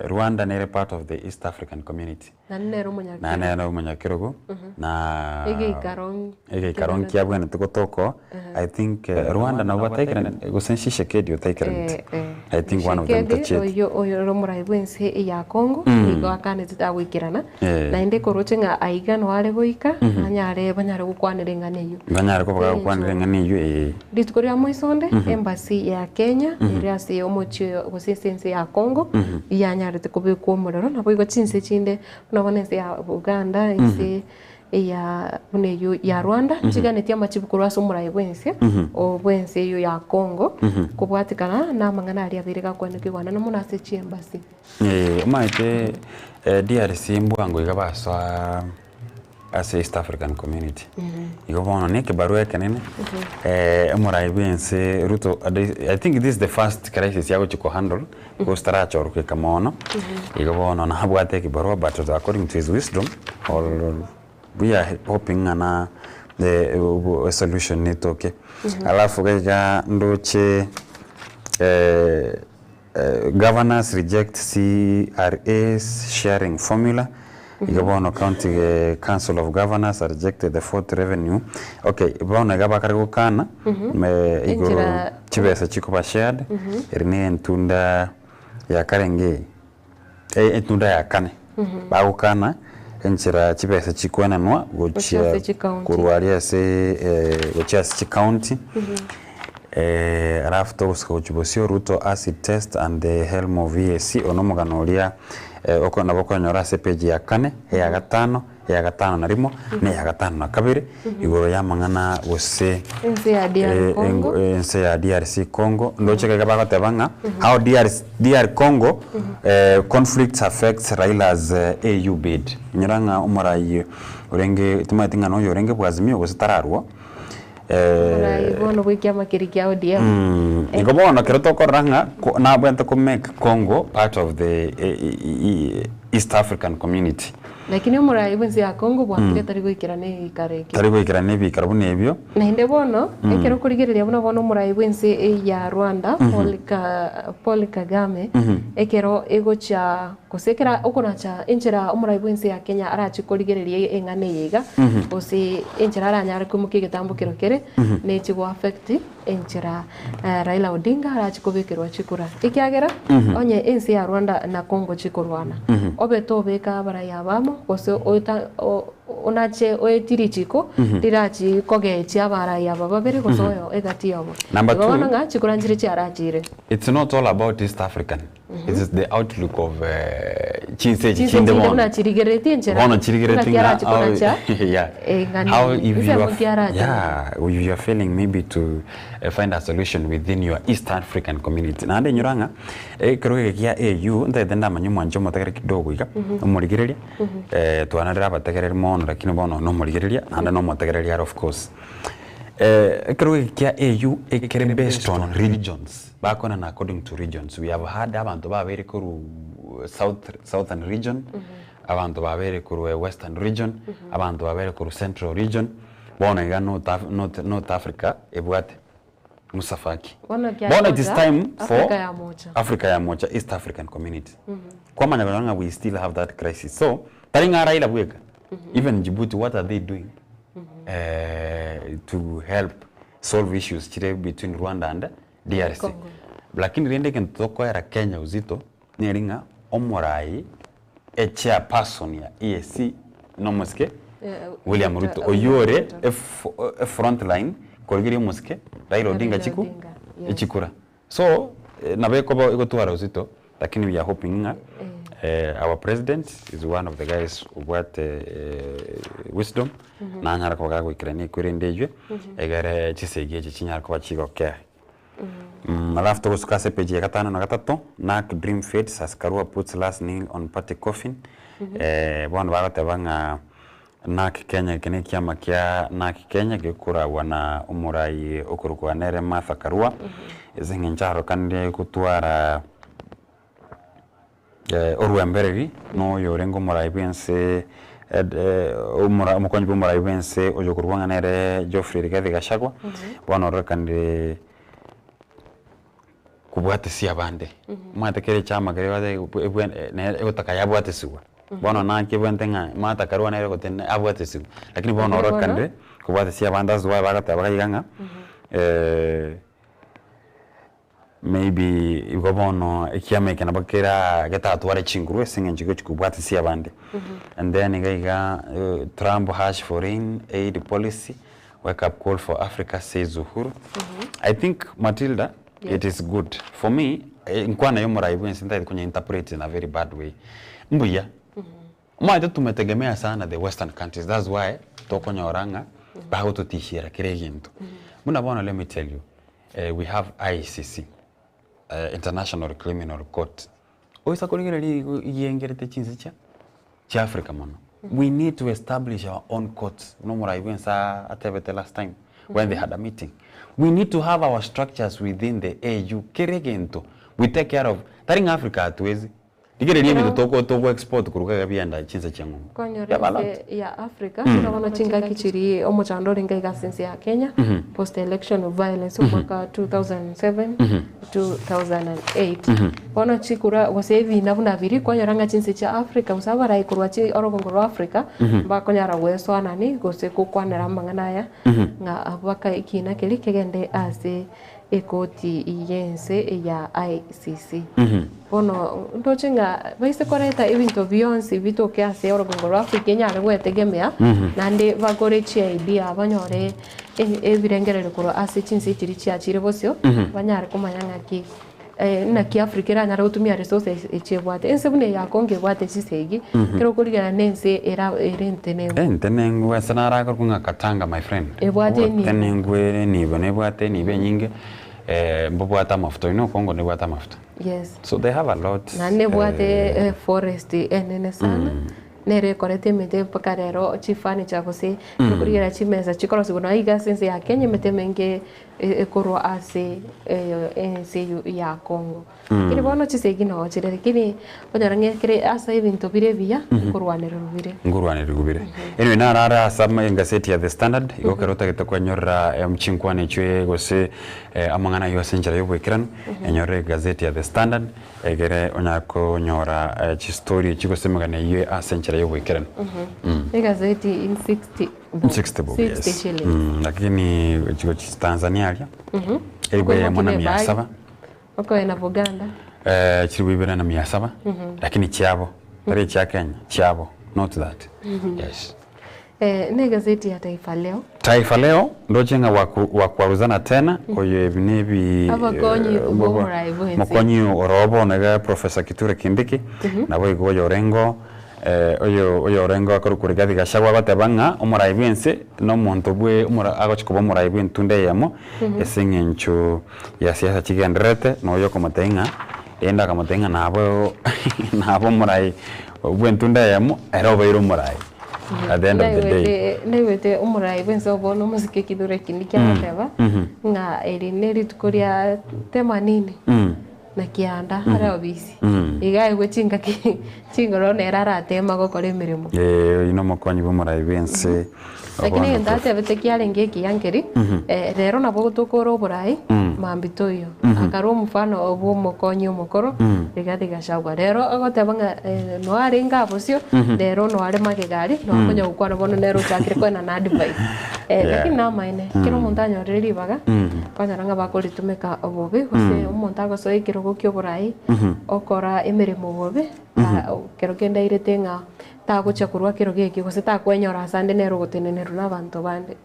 Rwanda nere part of the East African community nero munyakirogo na ege karon kiabwana tukotoko I think Rwanda nabwateke gusenshishe kedio take I think one of them touched oyo muraibense ya Congo igo akane tutawikirana na inde korochenga aiga no are goika anyare banyare gukwanire ngane yu banyare ko bagakwanire ngane yu ditkoria moisonde embassy ya Kenya iriase omochio gosesense ya Congo yanyare tekobekwo murero nabo igo chinse chinde nabonese ya Uganda ise ya buneyo ya Rwanda chiganetia machibukuru asumuraye bwense obwense yo ya Congo kubwatikana na mangana ari abirega kwanike wana no munase chiembasi maite DRC mbwango igabaswa as East African community igobona neke barua kanene muraye bwense Ruto I think this is the first crisis yago chiko handle ko staracho ruke kamono igobona na habwate ki barua but according to his wisdom or we are hoping na the solution ni toke alafu gaga ndoche governors reject CRA's sharing formula igabono county council of governors rejected the fourth revenue okay bona gaba karigo kana me igoro chibesa chiko shared rine ntunda ya karenge ntunda ya kane bago kana enchira chibesa chikwenanwa gochia kurwaria se gochia se county alafu tosko chibosio Ruto acid test and the helm of VAC onomuganoria oko nabokonyora se page ya kane ya gatano na rimo ne ya gatano na kabiri igoro ya mangana gose ense ya DRC Congo ndocheka gaba gatebanga how DR Congo conflicts affects Raila's AU bid nyiranga umurayi urenge timatinga no yorenge bwazimio gose tararwo Bono wikia makirikia ODM. Ngobono keroto koranga na bwenta ko make Congo part of the East African community. Lakini murai wenzi ya Congo bwakire tari gwikira ne kareki. Tari gwikira ne bikara bune ebyo. Na inde bono ekero kurigereria bono murai wenzi ya Rwanda Paul Kagame ekero egocha kosekera okonacha enchera umurai wenzi ya Kenya arachi kurigereria engane yiga ose enchera aranyara kumuke gitambo kirokere ne chigo affect enchera Raila Odinga arachi kubikirwa chikura ikiagera onye enzi ya Rwanda na Congo chikorwana obeto beka baraya bamo kose onache oetirichiko dirachi kogechi abaraya babere kosoyo egati yabo Number nga chikuranjire chiarachire. It's not all about East African. It is the outlook of chinse chinde bono na chirigereti enchera bono chirigereti how if you are failing maybe to find a solution within your East African community na ande nyuranga keroge kia AU ndenda manyu mwanjo motegere kidogo iga umurigereria twanarira bategereri mono lakini bono no murigereria ande no motegereria of course keroge kia AU ekere based on regions bakona na according to regions. We have had abantu babere kuru southern region, abantu babere kuru western region, abantu babere kuru central region, bona iga North Africa ebwate musafaki. Bona it is time for Africa ya moja East African community. Kwa maana we still have that crisis. So taringa Raila bweka. Even Djibouti, what are they doing to help solve issues between Rwanda and DRC? Lakini rende kentoko era Kenya uzito niringa omorai chairperson ya EAC nomoske William Ruto oyore front line kolgiri moske Raila Odinga chiku echikura. So nabeko iko tuara uzito lakini we are hoping our president is one of the guys who got wisdom na nyara ko gago ikirani kurindejwe egere chisege chinyara ko bachigokea. Alafu tukasukase page ya 5 na 3 NARC Dream Fates as Karua puts last nail on party coffin. Bwana bagatebanga NARC Kenya kene kiama kia NARC Kenya gikura wana umurai okurukwa nere Martha Karua izinge njaro kandi kutwara Oruembereri no yorengo murai bense umukonyi murai bense ojokurwanga nere Geoffrey Rigathi Gachagua bwana rekandi kubwate si abande mata kere chama kere wade egotaka yabwate suwa bono na kibwente nga mata karwa na egotene abwate suwa lakini bono orokande kubwate si abande azwa bagata bagayanga maybe igobono ekiame kana bakera geta atware chinguru singe njigo kubwate si abande and then igaiga Trump hash foreign aid policy wake up call for Africa says Uhuru. I think Matilda it is good for me nkwana yo murai bwense ndai kwenye interpret in a very bad way mbuya mwa tumetegemea sana the western countries, that's why tokonya oranga baho tutishira kireginto muna bona. Let me tell you we have ICC International Criminal Court oisa kolegere yengerete chinzicha cha Africa mono. We need to establish our own courts. No murai bwense atebete last time when they had a meeting. We need to have our structures within the AU. Keregento. We take care of that in Africa hatuwezi. Digere limi toko export kuruka bianda chinza changu. Ya Africa tunaona chinga kichiri omochando ringa sense ya Kenya post election violence mwaka 2007 2008. Bona chikura wasevi navuna viri kwa nyaranga chinse cha Africa usabara ikurwa chi orogongoro Africa ba konyara weso anani gose ko kwanera mangana nga abaka ikina keli kegende ase ekoti iyense ya ICC. Bono ndochenga baise koreta ibintu bionse bitoke ase orogongoro Africa nyare wetegemea nande bagore chi idea abanyore ebirengerere kuro ase chinse chiri chiachire bosyo banyare kumanyanga ki na ki Africa era nyara gutumia resources echebwate ense bune yakonge bwate chisegi kero kurigana nense era entenengu asanara kunga katanga my friend ebwate ni tenengwe ni bone bwate ni benyinge mbobwata mafuta ino Kongo ne bwata mafuta. Yes, so they have a lot na ne bwate forest enene sana nere korete mete pakarero chifani cha gose kuriera chimeza chikoro sigona iga sense ya Kenya mete menge ekorwa ase ense ya Congo kini bono chisegi no chire kini onyarange kire asa ibintu bire bia kurwanira rubire ngurwanira rubire anyway narara asama engaseti ya The Standard igokerota gitakwanyora mchinkwane chwe gose amangana yo senjara yo bwekirano enyore gazeti ya The Standard egere onyako nyora story chigosemagana ye asenjara yo bwekirano gazeti in 60 bob yes lakini chigo Tanzania alia egwe ya mwana 700 oko na Buganda chiribibira na 700 lakini chiabo tare cha Kenya chiabo not that yes ne gazeti ya Taifa Leo ndo chenga wakwaruzana tena koyo ebinebi mokonyi orobo naga Professor Kithure Kindiki nabo igoyo Orengo oyo Orengo akorukurigathi gashagwa batebanga omuraibense no muntu bwe agochikoba omuraiben tunde yamo esengencho ya siasa chigenderete no yo komatenga enda komatenga nabo murai bwe tunde yamo era obairo murai at the end of the day newete umurai benso bono musike Kithure Kindiki ateba nga eri tukoria tema nini na kianda ara obisi igai gwechinga chingoro nerara tema gokore mirimo ino mokonyi bumurai bense lakini ndate beteki alengeki yankeri rero nabo gutokoro burai mambito yo akaro mfano obo mokonyi omokoro Rigathi Gachagua rero agotebanga no arenga bosio rero no are magegari no akonya gukwana bono nero chakire kwena na advice lakini na maine kiro montaño reri baga kwanyaranga bakoritumeka obobe gose omontago soikiro gokyo burai okora emirimo bobe kero kenda iretenga tagocha kurwa kiro geki gose takwenyora sande nero gotenenero nabantu bande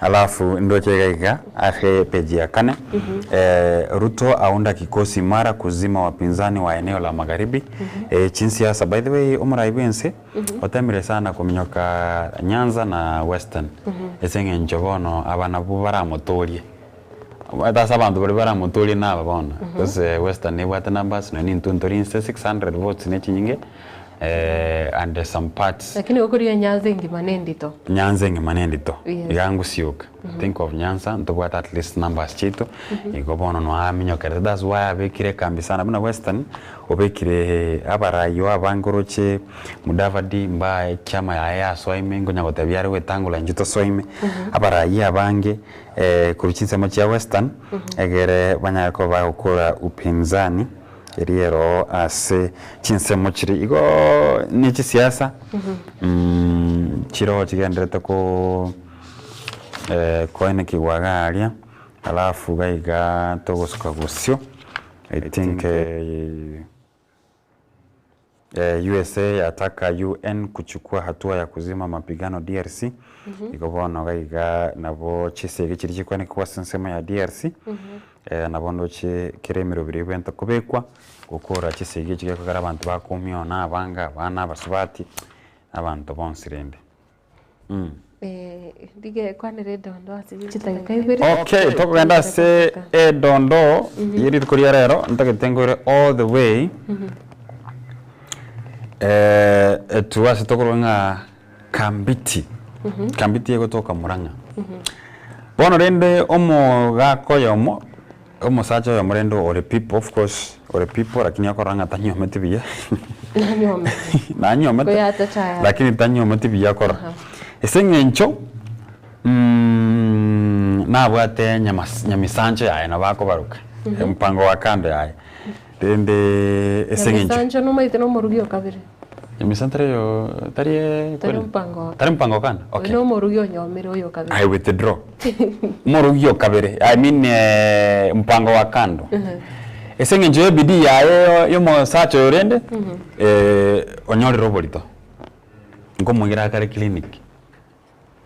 alafu ndochegaiga ahe peji ya 4 Ruto aunda kikosi mara kuzima wapinzani wa eneo la magharibi chinsiasa by the way omuraibense otamire sana kuminyoka Nyanza na Western esenge njogono abana bubara motorie atasa abantu bari baramutorie naba bona because Western ne bwata numbers no ni ntuntori 600 votes ne chinyinge and some parts lakini okuri Nyanza ngimanendito yangu siuka think of Nyanza ntobwata at least numbers chito igobono no aminyoka that's why abekire kambi sana buna Western obekire abarayo abangoroche Mudavadi mbaye chama ya soime ngonya gotabyare wetangula njito soime abarayi abange kuruchinza machi ya Western egere banyako bakora upinzani eriero ase chinsemo chiri igo ni chisiasa chiro chigenderete ko koine kiwagaria alafu gaiga togosuka gusio I think USA yataka UN kuchukua hatua ya kuzima mapigano DRC ikobono gaiga nabo chisege chiri chikwane kwa sensema ya DRC nabondo che kiremiro biribenta kubekwa gukora chisege chikakagara abantu bakumyo nabanga bana basubati abantu bonsirende dige kwanere dondo asijitaka kaibere okay tokugenda se dondo yiri tukoria rero ntaketengore all the way tuwase tokoronga Kambiti Kambiti yego toka Muranga bono rende omo gakoyomo omo sacho ya murendo ore people of course ore people lakini akoranga tanyo metibia nanyo mete lakini tanyo metibia akora esengencho na bwate nyamisancho ya na bako baruka mpango wa kando ya rende esengencho nyamisancho no maite no morugio kabire nyamisantre yo tarie mpango kana okay no morugio nyomero yo kabire I withdraw morugio kabire I mean mpango wa kando esengencho yo bidii ya yo mo sacho yorende onyori robolito ngomugira kare clinic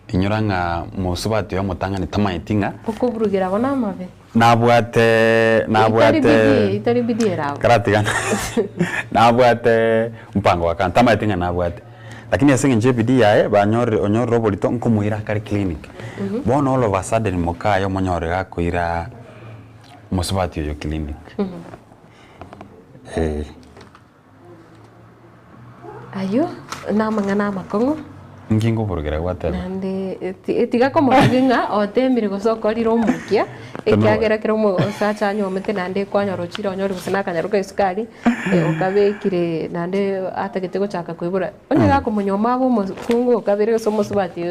inyoranga musubati yo mutangani tamaitinga okuburugira bona mabe nabwate itari bidii karatigana nabwate mpango wa kanta tamaitinga nabwate lakini esengencho bidii yae banyori onyori robolito nkumuira kare clinic bona all of a sudden mokayo monyori gakuira musubati yo clinic ayo namang'ana makongo ngingo burugera gwatera nande tiga komoginga otemire gosokorira omukia ekiagera kero mo sacha nyomete nande kwanyoro chiro onyori gusana kanyaruka isukari okabekire nande atagete gochaka kuibura onye gako munyoma abo mukungu okabere somo subati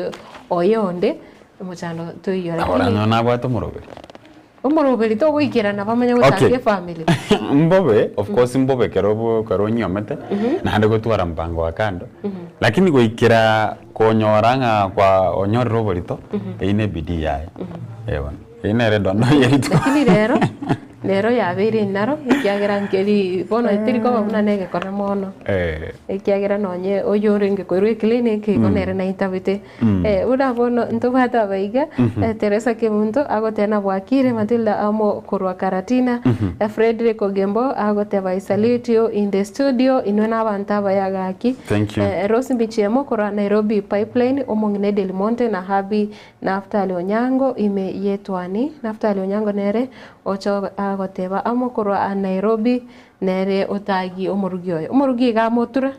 oyonde muchano tuyora ora nyona bwato muroberi omoroberi to gwikirana bamenya gutake family mbobe of course mbobe kero nyomete nande gotwara mpango wa kando lakini gwikira konyoranga kwa onyorro borito ine bidii yae ewan ine redo no yerito lakini rero yabere naro ikiagera ngeri bono etiriko babuna nege kora mono ikiagera nonye oyorenge koirwe clinic ikonere na itabite ura bono ntobata baiga Teresa Kimunto agotena bwakire Matilda amo korwa Karatina Frederick Ogembo agoteba isalutio in the studio inona abantu abayagaki Rose Bichemo korwa Nairobi Pipeline omongne Del Monte na Habi Naftali Onyango ime yetwani Naftali Onyango nere ocho agoteba amokorwa a Nairobi nere otagi omorugi ga motura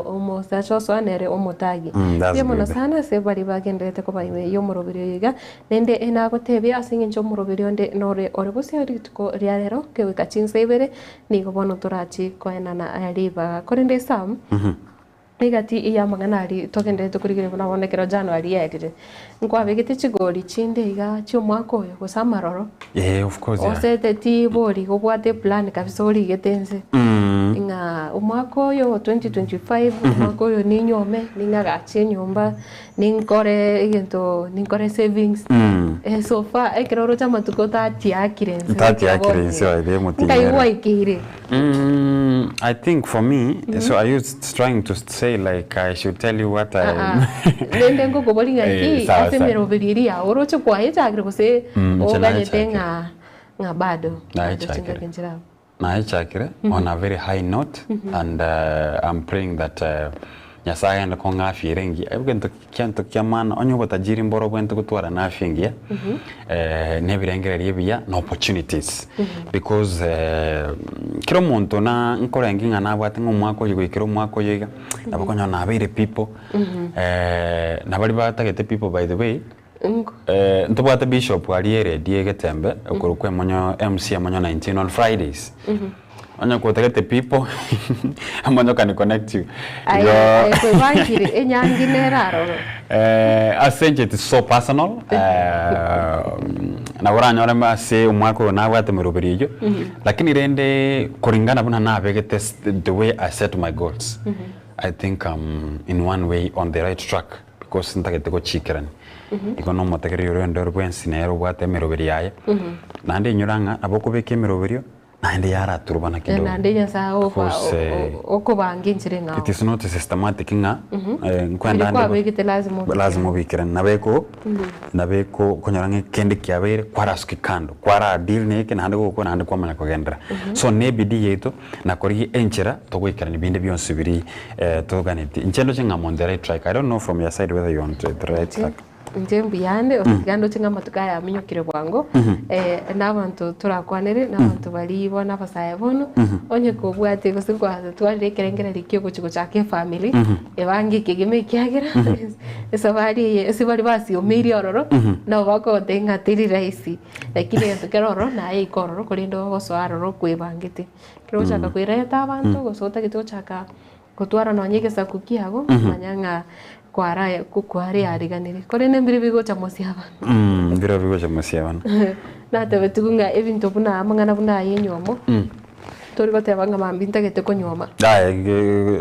omo sacho so nere omotagi yemono sana se bari bagendete ko baime yomorobiri yiga nende ena gotebya asinge omorobiri onde nore orebose ritko riarero ke wikachinse ni gobono turachi koenana ariba korende sam igati iya maganari togendete kurigire bona bonekero January yedire nkwabegete chigori chinde iga cyo mwako yo gosamaroro of course osete ti bori gobwate plan kabisa ori getense inga umwako yo 2025 umwako yo ninyome ninga gache nyumba ninkore igento ninkore savings so far ekero chama tukota tiakirense wa ide muti ikire I think for me so I used trying to say like I should tell you what I nende ngo gobolinga ki asemero biriria orocho kwa yachagre kose oganyete nga bado naichakire on a very high note and I'm praying that Nyasaye enda ko ngafire rengi ebugento kyanto kyamana onyo botajiri mboro bwento gutwara nafingia nebirengere bya no opportunities because kiro muntu na nkorengi ngana bwate ngomwako yigikiro mwako yiga nabakonya na abire people nabali batagete people by the way ntobwate bishop aliere diegetembe okurukwe monyo MC monyo 19 on Fridays onyo kotagete people amonyo can connect you ay kwebangire enyangineraro I think it is so personal na uranyora mase umwako na bwate merubirijo lakini rende kuringana buna na begete the way I set my goals I think I'm in one way on the right track because ntagete ko chikirani ikono motegeri yoro ndoro bwensi nero bwate merubiri yaye nande nyuranga aboko beke merubirio nande yara turubana kidogo nande yasa oko banginjire nga it is not systematic nga nkwenda nande lazima bikira nabeko konyarange kende kyabere kwarasuki kando kwara deal neke nande ko nande kwamanya kugendera so nebidi yeto nakori enchera togwikira nibinde byonse biri toganeti inchendo chinga on the right track I don't know from your side whether you on the right track njembi yande osigando chinga matukaya aminyokire bwango n'abantu turakwanire n'abantu bari bona basaye bono onye kubwate gusigwa twalire kerengera likyo kuchiko chake family ebangi kigime kyagera esabari basi omiri ororo no bako tenga tiri raisi lakini entokeroro na ikororo kurindo goswaroro kwebangite kiro chaka kwireta abantu gosota gito chaka kutwara nonyege sakukiago manyanga kwara kukwari ariganire kore nembiri bigo chamosiaba biro bigo chamosiaba na tebetugunga ebintu buna amangana buna yenyomo tori gotebanga mambinta gete konyoma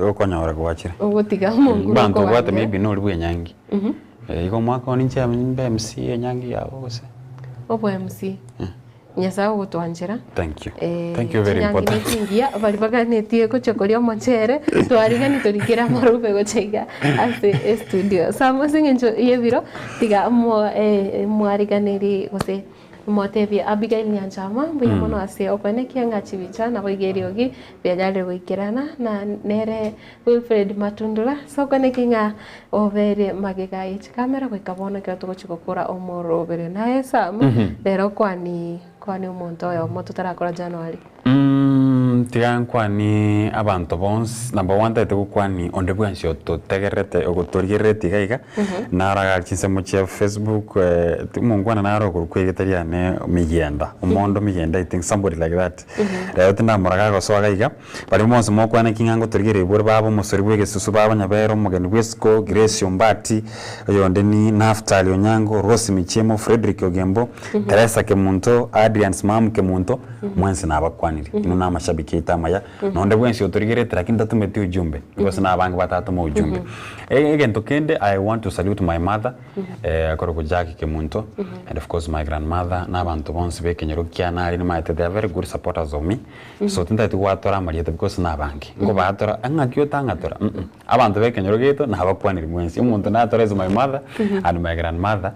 okonyora kwachira ogotiga mungu bantu bwate maybe no rubwe nyangi iko mwaka oninche mbe MC nyangi yabo gose obo MC Nyasa gutwanjira thank you very important ngia bari baganetie ko chokoria monchere twarigani torikira marube gochega ase studio samo singenjo yebiro tiga mo mwariganiri gose motevi Abigail Nyanchama mbuya mono ase okone kianga chivicha na boigeriogi byajale goikirana na nere Wilfred Matundula so kone kinga overe magega ich kamera goikabona ke tugochikokora omorobere naye sam lero kwani umuntu oyo moto tarakora January tigan kwani abantu bons number 1 tete kwani onde bwansi to tegerete ogotorgerete gaiga naraga chinsemo cha Facebook mungwana naro kurkwegetaria ne migenda umondo migenda I think somebody like that rero tinda moraga go so gaiga bari monse mo kwana kingango torgere bor babo musori bwege susu babo nyabero mugeni Wesco Grace Ombati yonde ni Naftali Onyango Rose Michemo Frederick Ogembo Teresa Kemunto Adrian Smam Kemunto mwense nabakwaniri ino na mashabiki itamaya nonde bwensi otorigere lakini tatumeti ujumbe because na bangi batatu mo ujumbe again tokende I want to salute my mother akoro Jackie Kemunto and of course my grandmother na bantu bonse bekenyero kyana ari ma they are very good supporters of me so tinda tuwatora marieta because na bangi ngo batora angakyo tangatora abantu bekenyero geto na bakwaniri mwensi umuntu na atoreza my mother and my grandmother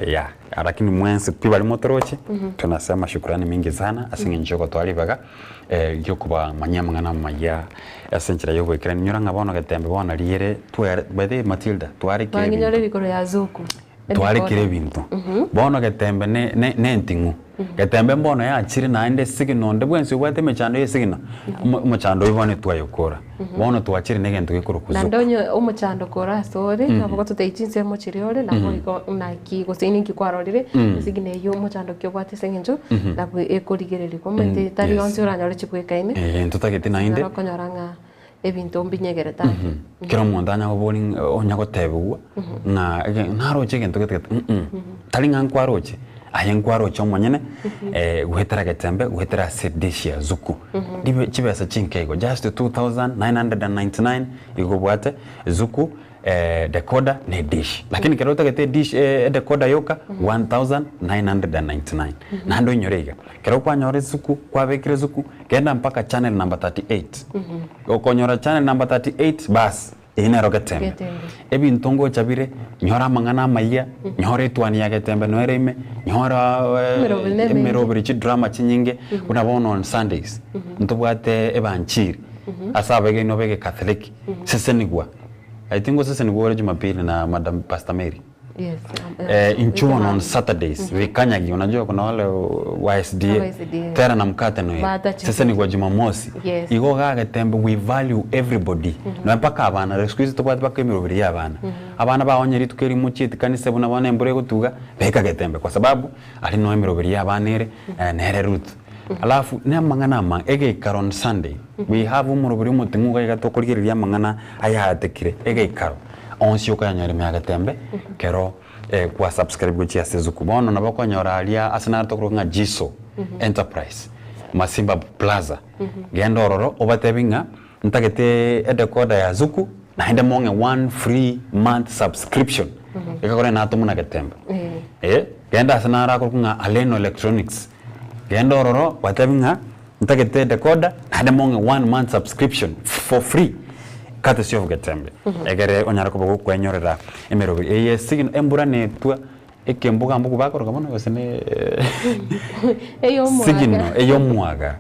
yeah lakini mwensi pia bali motoroche tunasema shukrani mingi sana asinge njoko twalibaga yo kuba manyamangana maya asenchira yo gwekera nyuranga bono gatembe bona liere twere bede Matilda twari kire banginyore bikoro ya zuku twari kire bintu bono gatembe ne ntingu gatembe mbono ya chiri na ende sigino nde bwensi bwate mechando yesigino umuchando ibone twayokora bono twachiri negento gikoro kuzo nandonyo umuchando kora story nabo tuteyichinse mo chiriole nabo iko naki gosini kikwarorire sigine yo umuchando kyo bwate sengenjo nabo ekorigereri komete tari onse uranyore chipwekaine tutagete na inde konyoranga ebintu mbinyegereta kero mondanya oboni onyago tebugwa na naroche gento gete talinga nkwaroche ayenkwaro chomonyene guhetera getembe guhetera sedeshia zuku dibe chibesa chinkego just 2999 igobwate zuku decoder ne dish lakini kerota gete dish decoder yoka 1999 nando nyorega kero kwa nyore zuku kwa bekire zuku kenda mpaka channel number 38 okonyora channel number 38 bas ina rogetembe ebi ntongo chabire nyora mangana maya nyore twani ya getembe noereme nyora merobiri chi drama chinyinge unabona on Sundays ntobwate ebanchiri asabege nobege Catholic sesenigwa I think sesenigwa Jumapili na Madam Pastor Mary inchuon on Saturdays vikanyagi unajua kuna wale wa SDA tera na mkate no sasa ni kwa Jumamosi igo gaga tembe we value everybody no mpaka abana excuse to bwate bakemiro ya abana baonyeri tukeri muchiti kanise buna bana embure gutuga beka getembe kwa sababu ali no emiro ya abanere nere root alafu ne mangana ma ege karon Sunday we have umurubiri mutingu ga gatokuriria mangana ayahatekire ege karo onsi okanyore magatembe kero kwa subscribe gochia sezuku bono nabako nyoralia asana tokurunga Jiso Enterprise Masimba Plaza gendororo obatebinga ntagete decoder ya zuku na hende monge 1 free month subscription ekakore na tumuna getembe genda asana rakurunga Aleno Electronics gendororo batebinga ntagete decoder na hende monge 1 month subscription for free kata sio getembe egere onyara kubo kwenyorera emerobi sigino embura netwa ekembuga mbugu bakoro kabona gosene eyo mwaga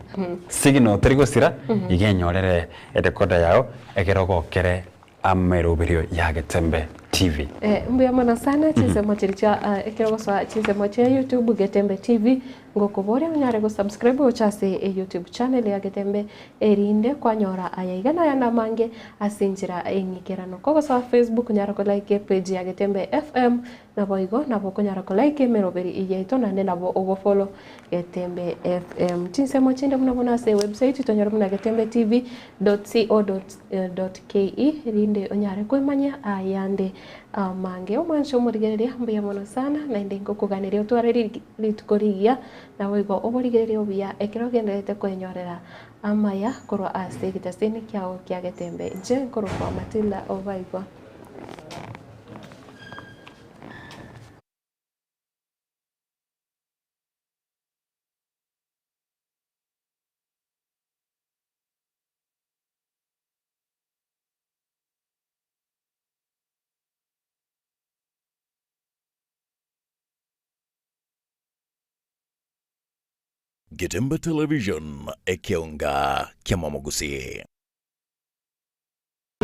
sigino trigo sira igenyorere edekoda yao egeroko kere amerobirio ya getembe TV mbuya mana sana chinse mochiricha ekero goswa chinse moche YouTube Getembe TV ngokobore unyare go subscribe ochase YouTube channel ya Getembe erinde kwanyora ayaigana yana mange asinjira engikerano kogo sa Facebook nyara ko like page ya Getembe FM na boigo na boko nyara ko like meroberi iyeito na nena bo ogo follow Getembe FM chinse mochinde muna se website tonyora muna getembetv.co.ke rinde unyare ko manya ayande mange omwansho murigereria mbuya mono sana na ndengo kuganiria utware litukorigia na wigo oborigereria obia ekero genderete kwenyorera amaya korwa ase gitaseni kyao kya Getembe nje korwa kwa Matilda Ovaigo. Getembe Television ekionga kya Mwamogusi.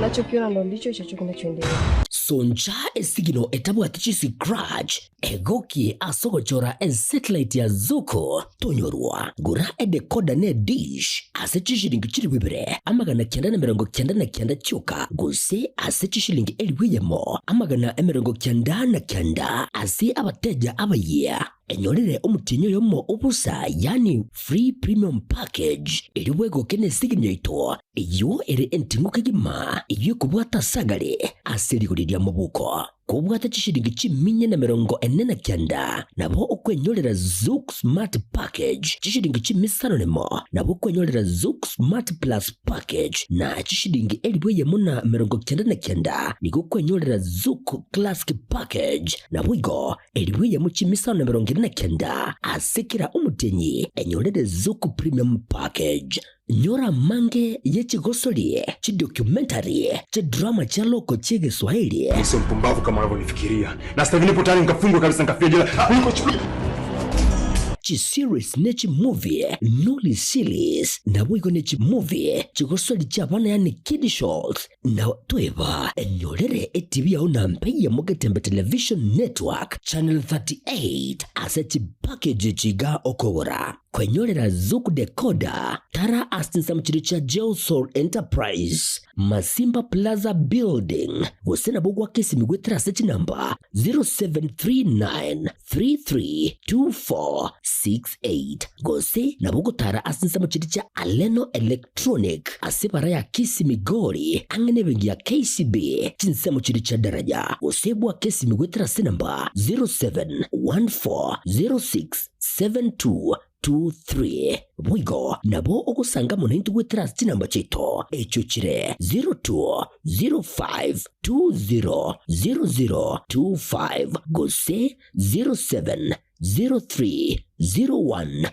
Unachokiona ndo ndicho hicho kinachoendelea. Sonja esigino etabwatichi Scratch egoki asogochora satellite ya Zuku tonyorwa gura decoder ne dish asechi shilingi chiri wibere amagana 999 chuka guse asechi shilingi eliwiyemo amagana 999 ase abateja abaye enyorere omutinyo yomo obusa yani free premium package eliwego kene siginyo ito iyo ere entinguke gima iyo kubwata sagale asiriguriria mubuko kubwata chishiringi chiminye na 49 nabo okwenyorera Zuku Smart Package chishiringi chimisano nemo nabo okwenyorera Zuku Smart Plus Package na chishiringi eliweye muna 99 niko okwenyorera Zuku Classic Package nabo igo eliweye mu chimisano na 29 asikira umutenyi enyorere Zuku Premium Package. Nyora mange yechigosoli chidocumentary chidrama cha loko chege Swahili. Sio mpumbavu kama unavyonifikiria. Na sasa hivi nipo tayari nikafungwa kabisa nikafia jela. Niko chukua series nechi movie nuli series na wigo nechi movie chigosoli chabana yani kid shows na toeva enyorere TV ya unampeya Mugetembe Television Network Channel 38 asechi package chiga okora kwenyorera Zuku decoder tara asinsa mchiricha Geosol Enterprise Masimba Plaza Building usena bugwa kesi migwetra sechi namba 0739332468 gose na bugu tara asinsa mchiricha Aleno Electronic asipara ya kisi migori angene bengi ya KCB chinsa mchiricha daraja usebwa kesi migwetra senamba 0714067223 Wigo nabo okusanga munaintu gwetras chinamba chito echo chire 0205200025 gose 070301